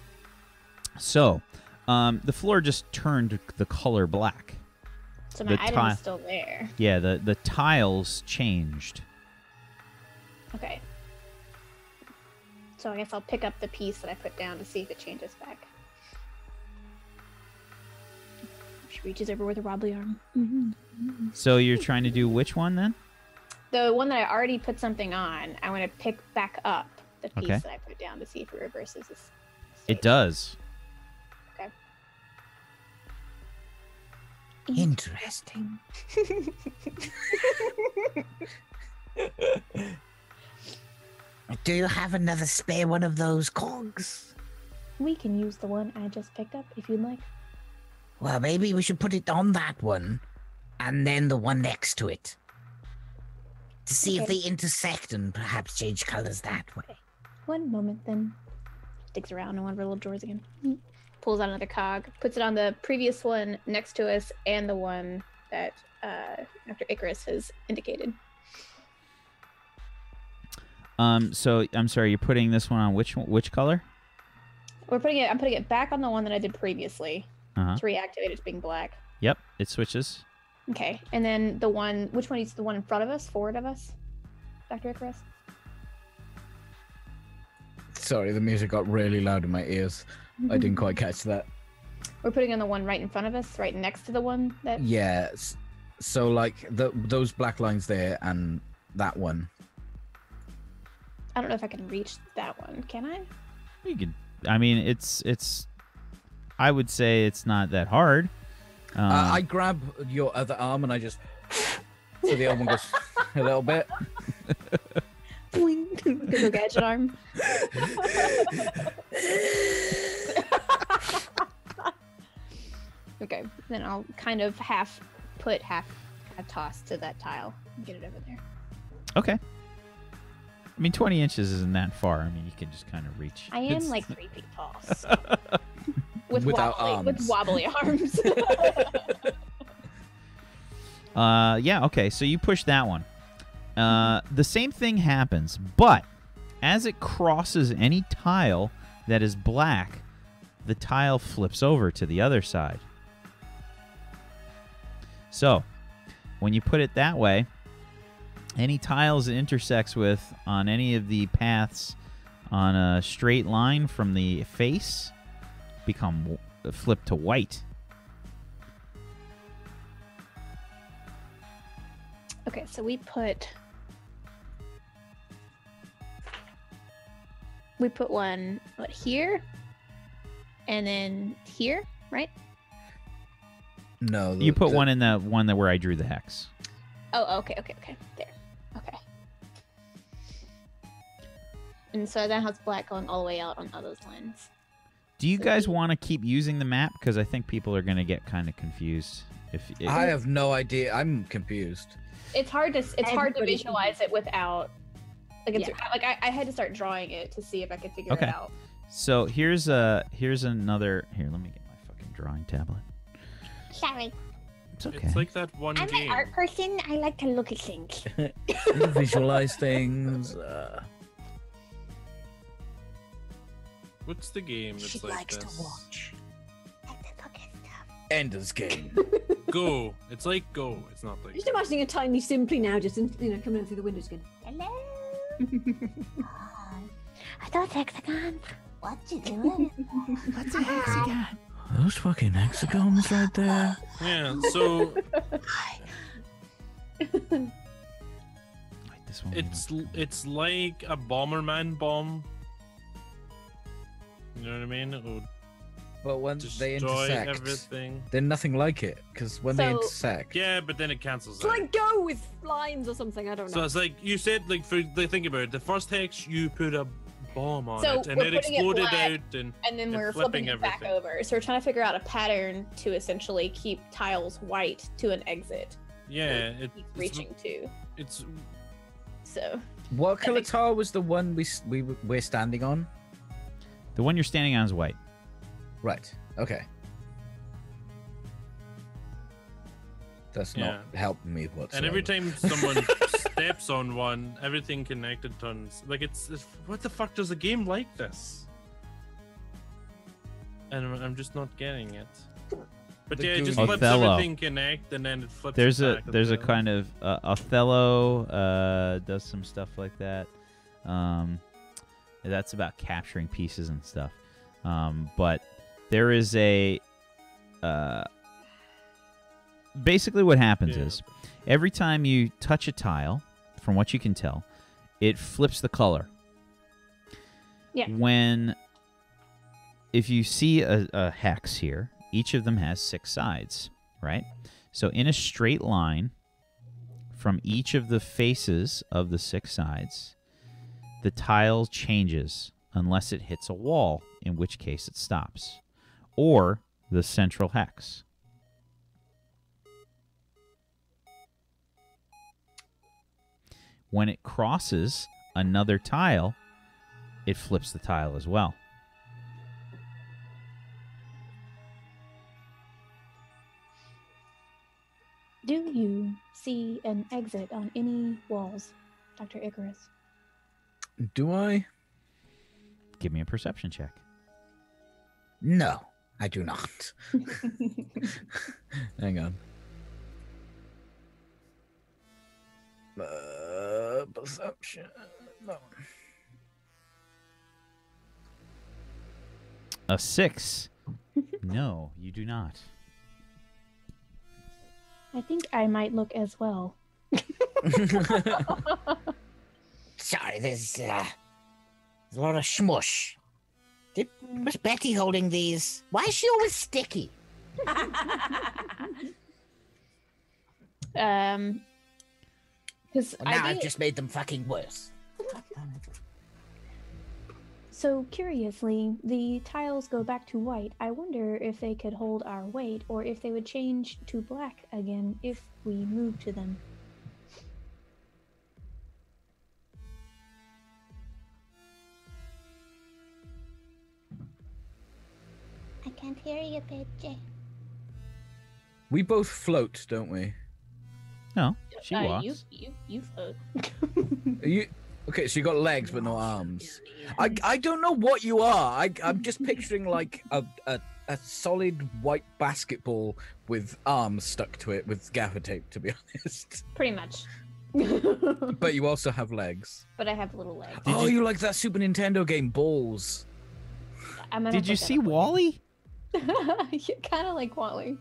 So, the floor just turned the color black. So my The item ti- is still there. Yeah, the tiles changed. Okay. So I guess I'll pick up the piece that I put down to see if it changes back. She reaches over with a wobbly arm. So you're trying to do which one then? The one that I already put something on, I want to pick back up the piece Okay. that I put down to see if it reverses this. It does. Okay. Interesting. Do you have another spare one of those cogs? We can use the one I just picked up if you'd like. Well, maybe we should put it on that one, and then the one next to it. To see if Okay. they intersect and perhaps change colors that way. One moment then. Digs around in one of her little drawers again. Pulls out another cog, puts it on the previous one next to us and the one that Dr. Icarus has indicated. So I'm sorry, you're putting this one on which color? I'm putting it back on the one that I did previously Uh-huh. to reactivate it to being black. Yep, it switches. Okay, and then which one is the one in front of us, forward of us? Dr. Icarus? Sorry, the music got really loud in my ears. I didn't quite catch that. We're putting on the one right in front of us, right next to the one that... Yes. So like those black lines there and that one. I don't know if I can reach that one. Can I? You could. I mean, it's. I would say it's not that hard. I grab your other arm and I just so the other one goes a little bit. Little gadget arm. Okay, then I'll kind of half toss to that tile and get it over there. Okay. I mean, 20 inches isn't that far. I mean, you can just kind of reach. I am It's- like 3 feet tall. So. With Without wobbly arms. arms. Yeah, okay, so you push that one. The same thing happens, but as it crosses any tile that is black, the tile flips over to the other side. So, when you put it that way, any tiles it intersects with on any of the paths on a straight line from the face become flip to white. Okay, so we put one here, and then here, right? No. You put one in the one that where I drew the hex. Oh, okay, there, okay. And so that has black going all the way out on all those lines. Do you guys want to keep using the map? Because I think people are going to get kind of confused. I have no idea. I'm confused. It's hard to Everybody's visualize it without I had to start drawing it to see if I could figure it out. So here's another. Here, let me get my fucking drawing tablet. Sorry. It's okay. It's like that one I'm game. an art person. I like to look at things. Visualize things. What's the game that's She like likes this? to watch. I like to look at stuff. Ender's Game. Go. It's like Go. It's not like. Just imagining a tiny Simply now, just coming in through the windows again. Hello. Hi. Are those hexagons? What you doing? What's a hexagon? Those fucking hexagons right there. Yeah. So Wait, this one. it's like a Bomberman bomb. You know what I mean? It would But when they destroy intersect, everything. they're nothing like it. Because when they So- intersect, Yeah, but then it cancels It's out. like Go with lines or something. I don't So know. it's like you said, like think about it. The first hex, you put a bomb on So it, and we're it putting it exploded black, out, and And then we're flipping flipping it back everything. over. So we're trying to figure out a pattern to essentially keep tiles white to an exit. yeah, Keep reaching to. it's So what color makes- tile was the one we're standing on? The one you're standing on is white. Right. Okay. That's not helping me whatsoever. and every time someone steps on one, everything connected turns. Like it's what the fuck does a game like this? And I'm just not getting it. But The yeah, it just Goonies. flips Othello. everything connect, and then it flips. There's it a back there's a Othello. kind of Othello does some stuff like that. That's about capturing pieces and stuff. But there is a basically what happens Yeah. is every time you touch a tile, from what you can tell, it flips the color. Yeah. If you see a hex here, each of them has 6 sides, right? So in a straight line from each of the faces of the 6 sides, the tile changes unless it hits a wall, in which case it stops, or the central hex. When it crosses another tile, it flips the tile as well. do you see an exit on any walls, Dr. Icarus? Do I? Give me a perception check. No, I do not. Hang on. Perception. No. A 6. No, you do not. I think I might look as well. Sorry, there's a lot of smush. Was Betty holding these? Why is she always sticky? Because Well, now I've just made them fucking worse. So curiously, the tiles go back to white. I wonder if they could hold our weight, or if they would change to black again if we move to them. I can't hear you, bitch. We both float, don't we? No, she walks. You float. Okay, so you got legs but no arms. I don't know what you are. I'm just picturing like a solid white basketball with arms stuck to it with gaffer tape, to be honest. Pretty much. But you also have legs. But I have little legs. You like that Super Nintendo game Balls? Did you see Wally? Kind of like Wally.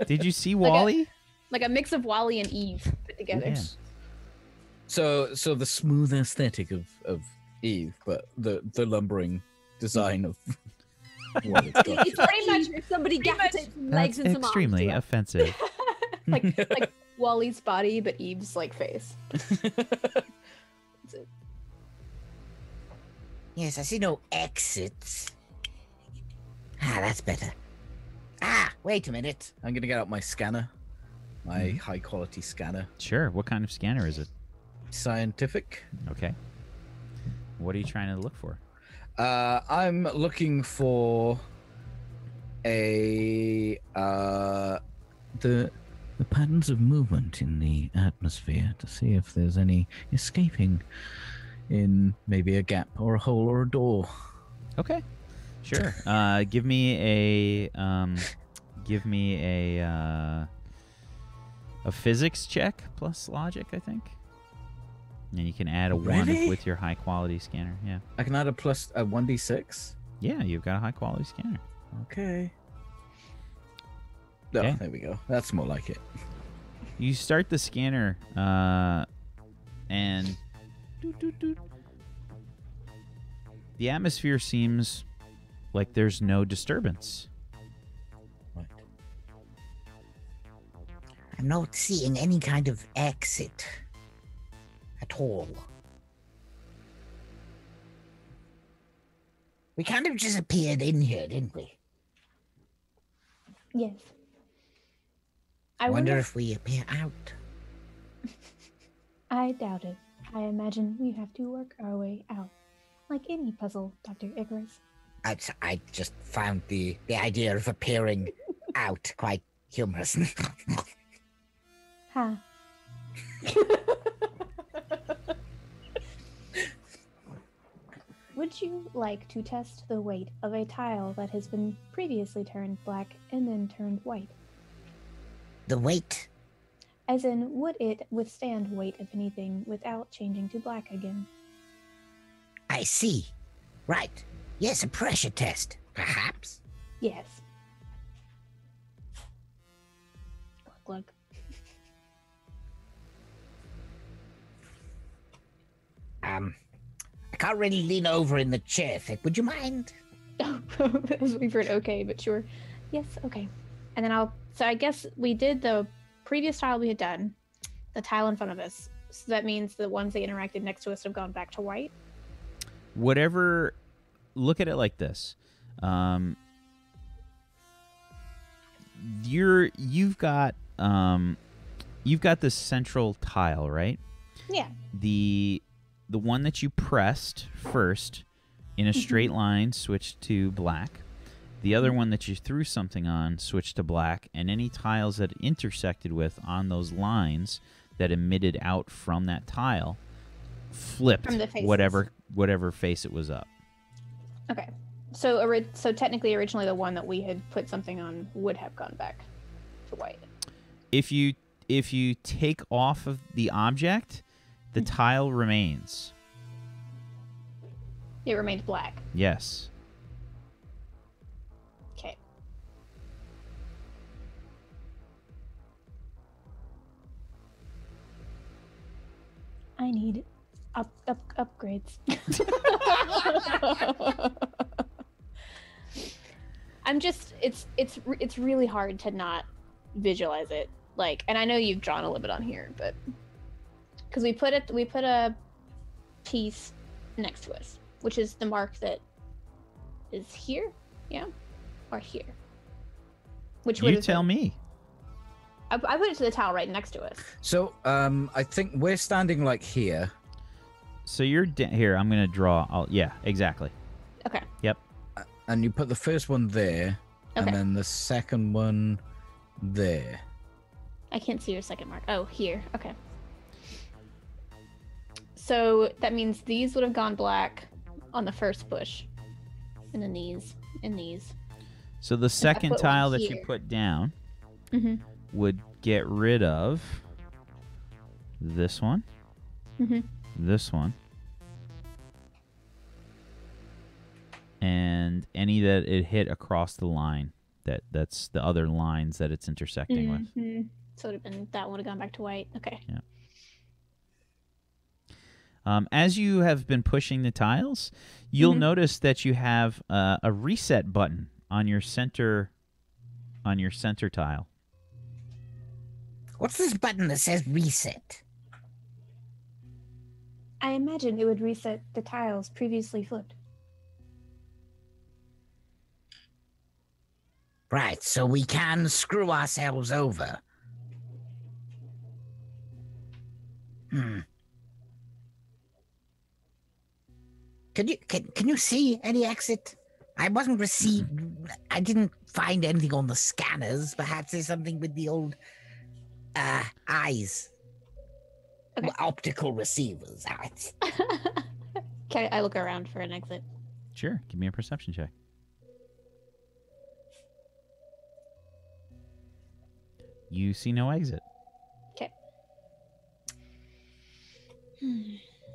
Did you see Wally? Like a mix of Wally and Eve put together. Yeah. So the smooth aesthetic of Eve, but the lumbering design of what it's got. It's pretty much if somebody gaffer some legs That's and some arms. extremely to it. offensive. like Wally's body, but Eve's like face. That's it. Yes, I see no exits. Ah, that's better. Ah, wait a minute. I'm gonna get out my scanner, my high quality scanner. Sure. What kind of scanner is it? Scientific. Okay. What are you trying to look for? I'm looking for the patterns of movement in the atmosphere to see if there's any escaping in maybe a gap or a hole or a door. Okay. Sure. Give me a physics check plus logic, I think. And you can add a Really? 1 with your high quality scanner. Yeah. I can add a 1d6. Yeah, you've got a high quality scanner. Okay. Oh, Okay. there we go. That's more like it. You start the scanner, and doot, doot, doot. The atmosphere seems like there's no disturbance. Right. I'm not seeing any kind of exit at all. We kind of just appeared in here, didn't we? Yes. I wonder if we appear out. I doubt it. I imagine we have to work our way out. Like any puzzle, Dr. Icarus. I just found the idea of appearing out quite humorous. Ha. Would you like to test the weight of a tile that has been previously turned black and then turned white? The weight? As in, would it withstand weight of anything without changing to black again? I see. Right. Yes, a pressure test, perhaps. Yes. Glug, glug. I can't really lean over in the chair thick. Would you mind? We've heard okay, but sure. Yes, okay. And then so I guess we did the previous tile we had done, the tile in front of us. So that means the ones that interacted next to us have gone back to white. Whatever, look at it like this. You've got this central tile, right? Yeah. The one that you pressed first in a straight line switched to black. The other one that you threw something on switched to black, and any tiles that it intersected with on those lines that emitted out from that tile flipped From the faces. whatever face it was up. Okay. So technically, originally the one that we had put something on would have gone back to white. If you take off of the object, the tile remains. It remains black. Yes. Okay. I need upgrades. I'm just it's really hard to not visualize it. Like, and I know you've drawn a little bit on here, but because we put a piece next to us, which is the mark that is here, yeah, or here. Which You tell me. I put it to the tile right next to us. So, I think we're standing like here. So you're here. I'm gonna draw. Yeah, exactly. Okay. Yep. And you put the first one there, Okay. and then the second one there. I can't see your second mark. Oh, here. Okay. So that means these would have gone black on the first push. And then these. And these. So the second put one tile that you here. put down Mm-hmm. would get rid of this one, Mm-hmm. this one, and any that it hit across the line. That's the other lines that it's intersecting with. Mm-hmm. So it would have been that would have gone back to white. Okay. As you have been pushing the tiles, you'll Mhm. notice that you have a reset button on your center tile. What's this button that says reset? I imagine it would reset the tiles previously flipped. Right, so we can screw ourselves over. Can you see any exit? I wasn't received. I didn't find anything on the scanners. Perhaps there's something with the old eyes. Okay. Optical receivers. Can I look around for an exit? Sure, give me a perception check. You see no exit. Okay.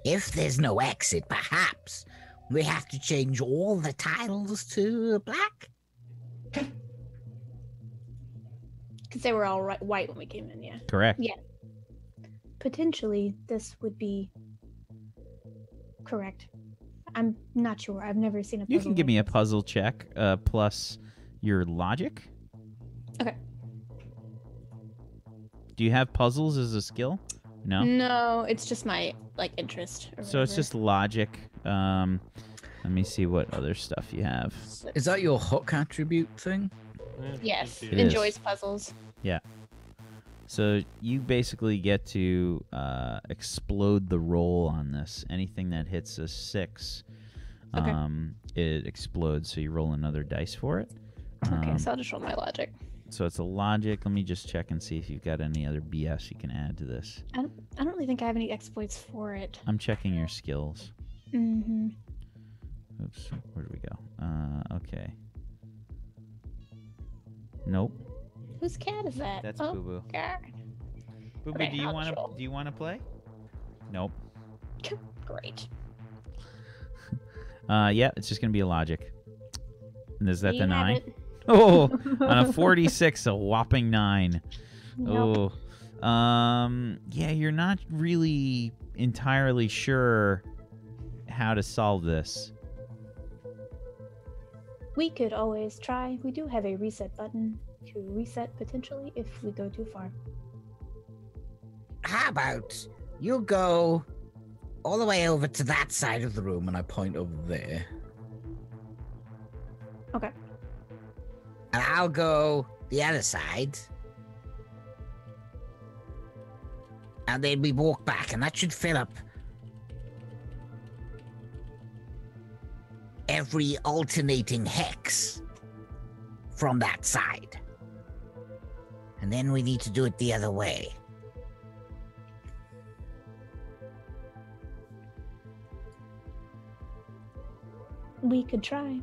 If there's no exit, perhaps we have to change all the tiles to black. Because they were all white when we came in, yeah. Correct. Yeah. Potentially, this would be correct. I'm not sure. I've never seen a puzzle. You can give me a like this. puzzle check plus your logic. Okay. Do you have puzzles as a skill? No. No, it's just my interest. or So it's whatever. just logic. Let me see what other stuff you have. Is that your hook attribute thing? Yes, It enjoys is. puzzles. So you basically get to explode the roll on this. Anything that hits a 6, Okay. it explodes. So you roll another dice for it. Okay, so I'll just roll my logic. So it's a logic. Let me just check and see if you've got any other BS you can add to this. I don't really think I have any exploits for it. I'm checking your skills. Mm-hmm. Oops, where did we go? Okay. Nope, Whose cat is that? that's oh, Boo Boo. God. Boo Boo, Okay, do you I'll want to roll. do you want to play? Nope. Great. Yeah, it's just gonna be a logic. And is that You the have 9? it. Oh, on a 46, a whopping 9. Nope. Oh, yeah, you're not really entirely sure how to solve this. We could always try. We do have a reset button to reset potentially if we go too far. How about you go all the way over to that side of the room, And I point over there. Okay. and I'll go the other side. And then we walk back, and that should fill up every alternating hex from that side. And then we need to do it the other way. We could try.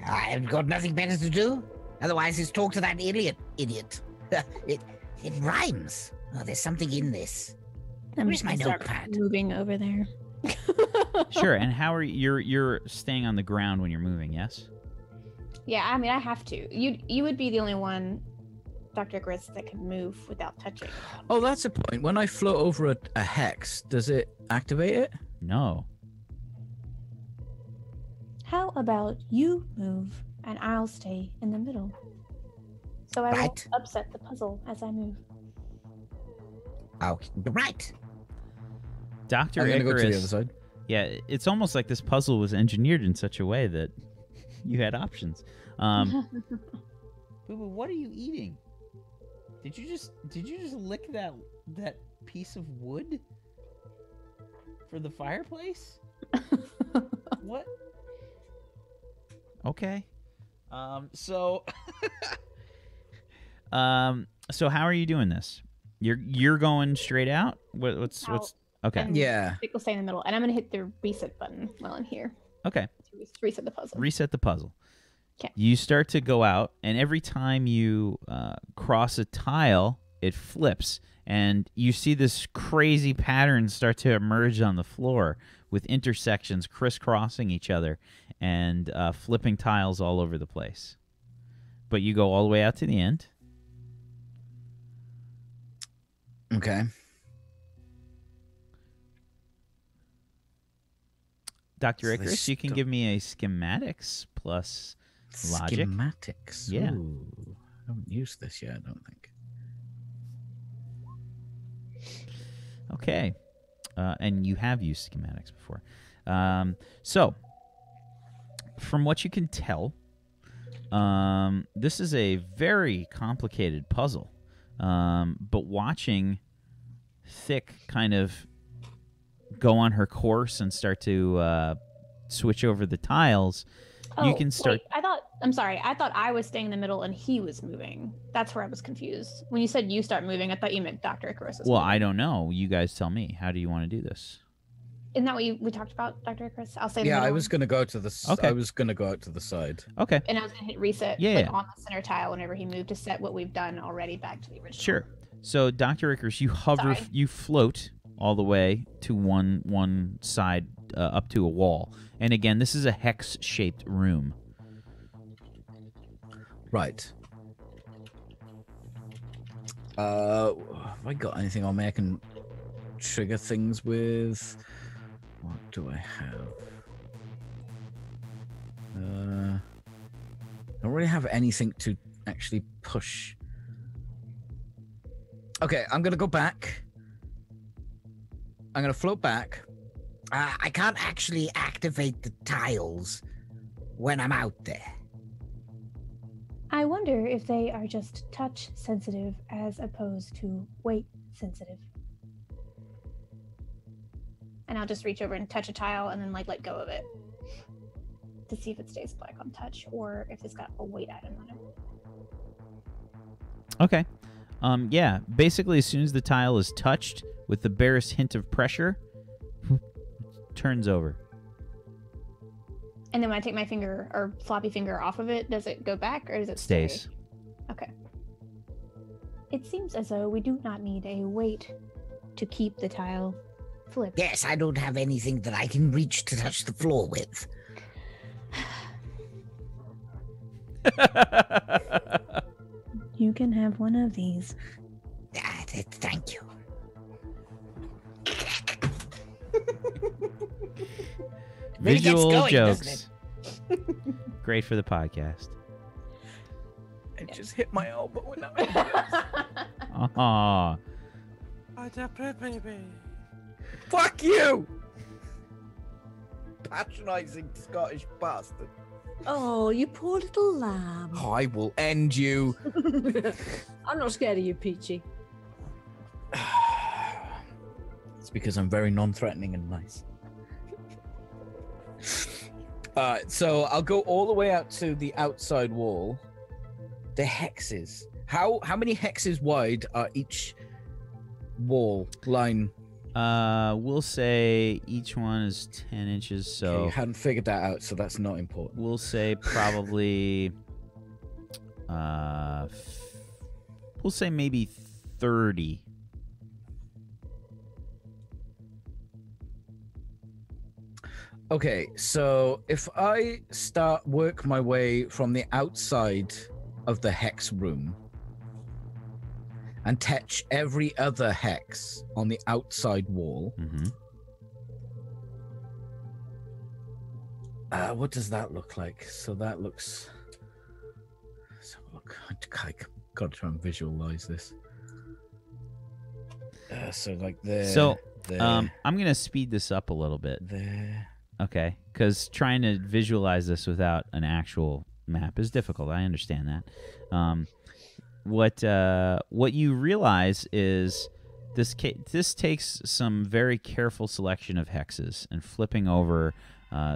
I've got nothing better to do. Otherwise, it's talk to that idiot. It rhymes. Oh, there's something in this. I'm Where's just my gonna start notepad? moving over there. Sure, and how are you're staying on the ground when you're moving, yes? Yeah, I mean, I have to. You would be the only one, Dr. Gris, that can move without touching. Oh, that's a point. When I float over a hex, does it activate it? No. How about you move and I'll stay in the middle? So I won't Right. upset the puzzle as I move. Oh, right. Dr. I'm gonna go to the other Icarus. side. Yeah, it's almost like this puzzle was engineered in such a way that you had options. Boo Boo, what are you eating? Did you just lick that piece of wood for the fireplace? What? Okay. So So how are you doing this? You're going straight out? What's okay? And Yeah. Stick will stay in the middle, and I'm gonna hit the reset button while I'm here Okay. to reset the puzzle. Reset the puzzle. 'Kay. You start to go out, and every time you cross a tile, it flips, and you see this crazy pattern start to emerge on the floor with intersections crisscrossing each other and flipping tiles all over the place. But you go all the way out to the end. Okay. Dr. So Icarus, you can give me a schematics plus logic. Schematics. Yeah. Ooh, I haven't used this yet, I don't think. Okay. And you have used schematics before. So, from what you can tell, this is a very complicated puzzle. But watching Thick kind of go on her course and start to switch over the tiles, you can start. Wait, I'm sorry. I thought I was staying in the middle and he was moving. That's where I was confused. When you said you start moving, I thought you meant Dr. Icarus. Well, I don't know. You guys tell me. How do you want to do this? Isn't that what we talked about, Dr. Icarus? I'll say. Yeah, I was gonna go to the. Okay. I was gonna go out to the side. Okay. And I was gonna hit reset. Yeah. On the center tile whenever he moved to set what we've done already back to the original. Sure. So, Dr. Icarus, you hover, Sorry. you float all the way to one side up to a wall. And again, this is a hex-shaped room. Right. Have I got anything on me I can trigger things with? What do I have? I don't really have anything to actually push. Okay, I'm gonna go back. I'm gonna float back. I can't actually activate the tiles when I'm out there. I wonder if they are just touch sensitive as opposed to weight sensitive. And I'll just reach over and touch a tile and then let go of it to see if it stays black on touch or if it's got a weight item on it. Okay. Yeah, basically as soon as the tile is touched with the barest hint of pressure, turns over. And then when I take my finger or floppy finger off of it, does it go back or does it Stays. stay? Okay. It seems as though we do not need a weight to keep the tile flipped. Yes, I don't have anything that I can reach to touch the floor with. You can have one of these. Thank you. Really gets Visual going, jokes. doesn't Great for the podcast. I just hit my elbow when I Aw. baby. Fuck you! Patronizing Scottish bastard. Oh, you poor little lamb. Oh, I will end you. I'm not scared of you, Peachy. It's because I'm very non-threatening and nice. So I'll go all the way out to the outside wall. The hexes. How many hexes wide are each wall line? We'll say each one is 10 inches, Okay, so you hadn't figured that out, so that's not important. we'll say probably we'll say maybe 30. Okay, so if I work my way from the outside of the hex room and touch every other hex on the outside wall, Mm-hmm. What does that look like? So that looks. Let's have a look. I gotta try and visualize this. So like there. So, there, I'm gonna speed this up a little bit, there. okay? Because trying to visualize this without an actual map is difficult. I understand that. What you realize is this takes some very careful selection of hexes and flipping over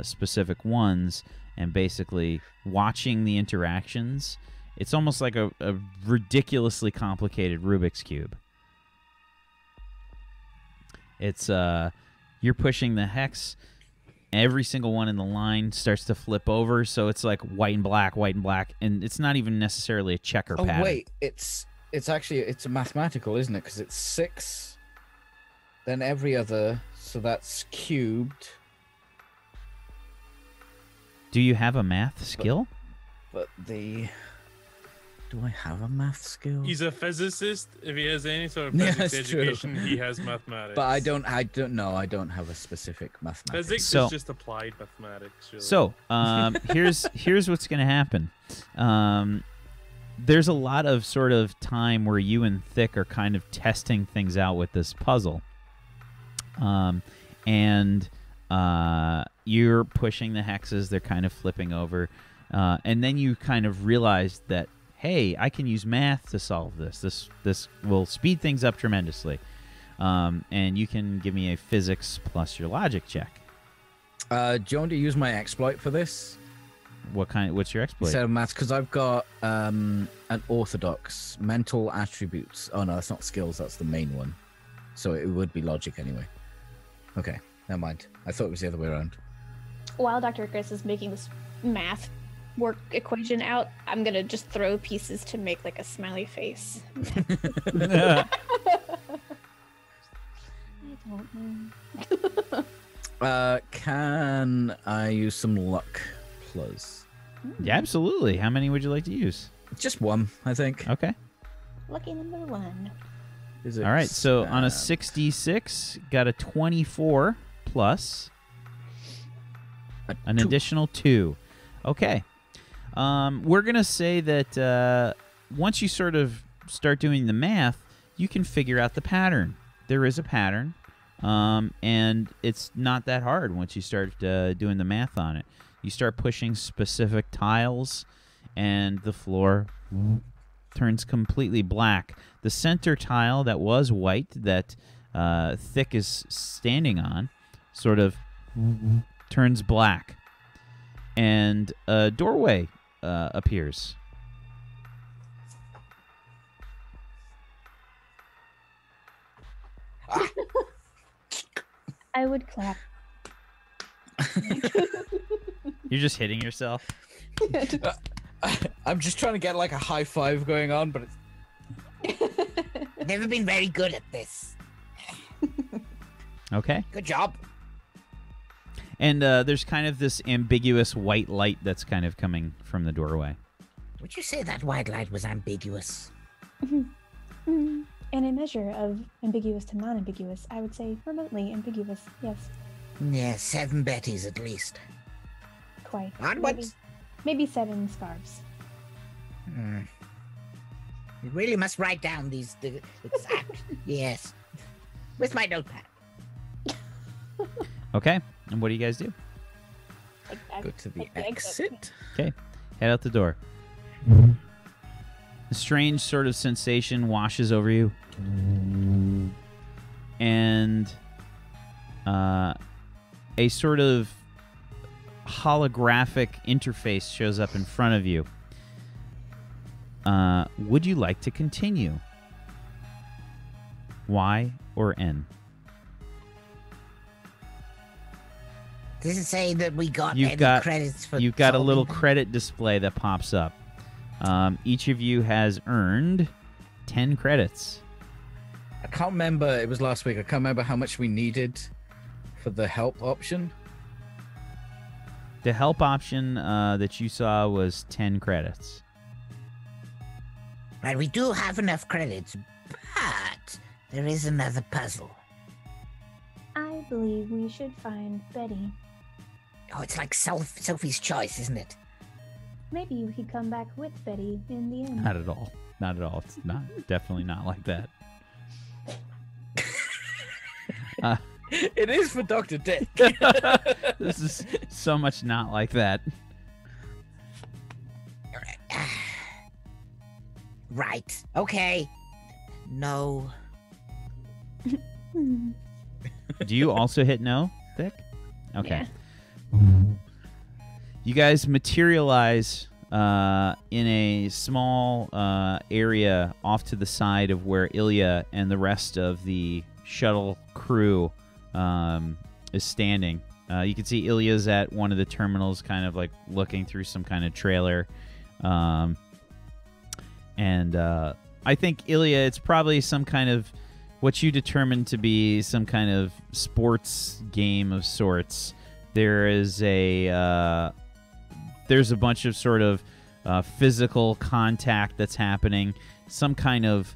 specific ones and basically watching the interactions It's almost like a ridiculously complicated Rubik's Cube. It's you're pushing the hex. Every single one in the line starts to flip over, so it's like white and black, and it's not even necessarily a checker pattern. Oh wait, it's actually a mathematical, isn't it? Because it's 6, then every other, so that's cubed. Do you have a math skill? But do I have a math skill? He's a physicist. If he has any sort of Yeah, physics that's true. education, he has mathematics. But I don't have a specific mathematics. Physics So- is just applied mathematics. Really. So, here's what's going to happen. There's a lot of sort of time where you and Thick are kind of testing things out with this puzzle. And you're pushing the hexes, they're kind of flipping over. And then you kind of realize that, hey, I can use math to solve this. This will speed things up tremendously. And you can give me a physics plus your logic check. Do you want to use my exploit for this? What's your exploit? Instead of maths, because I've got an orthodox mental attributes. Oh no, that's not skills. That's the main one. So it would be logic anyway. Okay, never mind. I thought it was the other way around. While Dr. Chris is making this math work equation out, I'm gonna just throw pieces to make like a smiley face. I don't know. Can I use some luck plus? Yeah, absolutely. How many would you like to use? Just one, I think. Okay. Lucky number 1. Is it All right. So on a stab? 6d6, got a 24 plus an 2. additional 2. Okay. We're going to say that once you sort of start doing the math, you can figure out the pattern. There is a pattern, and it's not that hard once you start doing the math on it. You start pushing specific tiles, and the floor turns completely black. The center tile that was white, that Thick is standing on, sort of turns black. And a doorway appears. I would clap. You're just hitting yourself. I'm just trying to get like a high five going on, but it's... Never been very good at this. Okay. Good job. And there's kind of this ambiguous white light that's kind of coming from the doorway. Would you say that white light was ambiguous? In a measure of ambiguous to non-ambiguous, I would say remotely ambiguous. Yes, Yeah, 7 Bettys at least. quite. Onwards. Maybe 7 scarves. You really must write down these exact. Yes. With my notepad. Okay. And what do you guys do? Go to the Like the exit. Okay. Head out the door. A strange sort of sensation washes over you. And a sort of holographic interface shows up in front of you. Would you like to continue? Y or N? Does it say that we got You've any got- credits for You've got a little solving? credit display that pops up. Each of you has earned 10 credits. I can't remember. It was last week. I can't remember how much we needed for the help option. The help option that you saw was 10 credits. Right, we do have enough credits, but there is another puzzle. I believe we should find Betty. Oh, it's like Sophie's Choice, isn't it? Maybe we could come back with Betty in the end. Not at all. Not at all. It's not definitely not like that. It is for Dr. Dick. This is so much not like that. Right. Okay. No. Hmm. Do you also hit no, Vic? Okay. Yeah. You guys materialize in a small area off to the side of where Ilya and the rest of the shuttle crew is standing. You can see Ilya's at one of the terminals, kind of like looking through some kind of trailer. And I think, Ilya, it's probably some kind of what you determined to be some kind of sports game of sorts. There's a bunch of sort of physical contact that's happening. Some kind of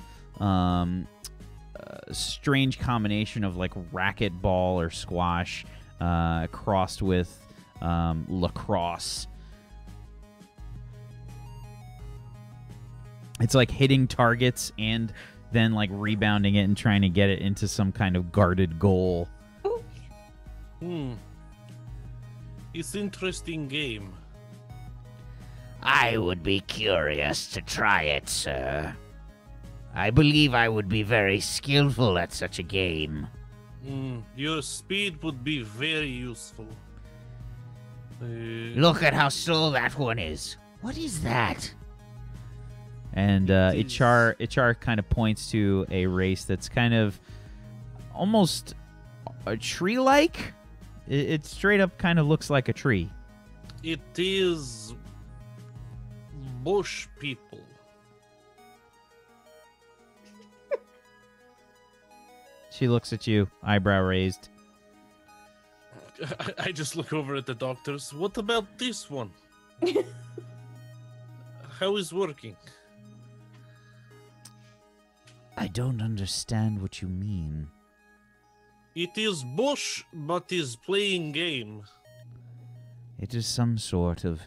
strange combination of like racquetball or squash crossed with lacrosse. It's like hitting targets and then like rebounding it and trying to get it into some kind of guarded goal. It's interesting game. I would be curious to try it, sir. I believe I would be very skillful at such a game. Your speed would be very useful. Look at how slow that one is. What is that? And Ichar kind of points to a race that's kind of almost a tree-like. It straight up kind of looks like a tree. It is bush people. She looks at you, eyebrow raised. I just look over at the doctors. What about this one? How is working? I don't understand what you mean. It is bush, but is playing game. It is some sort of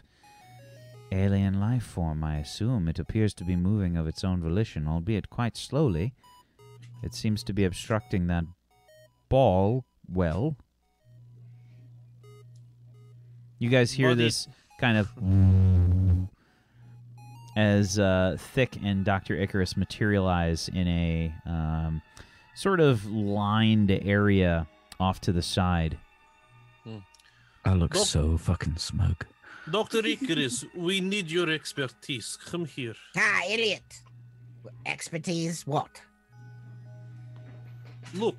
alien life form, I assume. It appears to be moving of its own volition, albeit quite slowly. It seems to be obstructing that ball well. You guys hear this kind of as Thick and Dr. Icarus materialize in a sort of lined area off to the side. I look so fucking smug. Dr. Icarus, we need your expertise. Come here. Ah, Elliot. Expertise what? Look.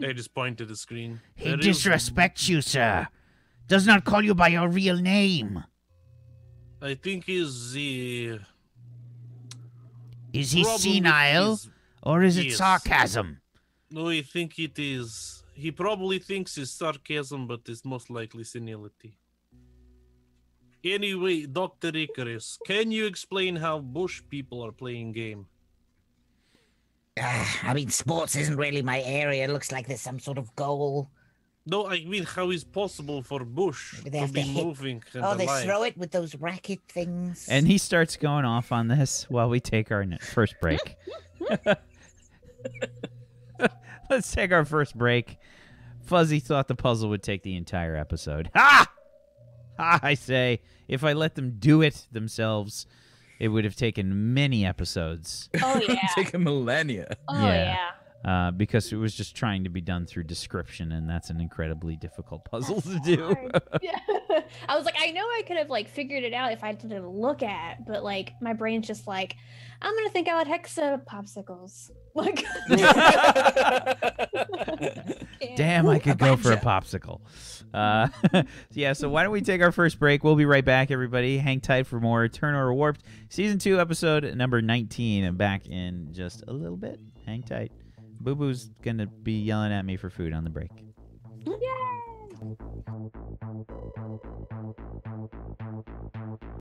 I just point to the screen. He disrespects you, sir. Does not call you by your real name. I think is the... Is he senile, or is it Yes. sarcasm? No, I think it is... He probably thinks it's sarcasm, but it's most likely senility. Anyway, Dr. Icarus, can you explain how bush people are playing game? I mean, sports isn't really my area. It looks like there's some sort of goal. No, I mean, how is possible for bush Maybe they to have be to hit- moving and Oh, they alive? throw it with those racket things. And he starts going off on this while we take our first break. Let's take our first break. Fuzzy thought the puzzle would take the entire episode. Ha! Ha, I say. If I let them do it themselves, it would have taken many episodes. Oh yeah. Take a millennia. Oh Yeah. yeah. Because it was just trying to be done through description, and that's an incredibly difficult puzzle to do. Yeah. I was like, I know I could have like figured it out if I didn't look at, but like my brain's just like, I'm gonna think out hexa popsicles. Like, Damn, I could go for a popsicle. Yeah, so why don't we take our first break? We'll be right back, everybody. Hang tight for more Turn or Warped Season 2, episode number 19. Back in just a little bit. Hang tight. Boo Boo's going to be yelling at me for food on the break. Yay!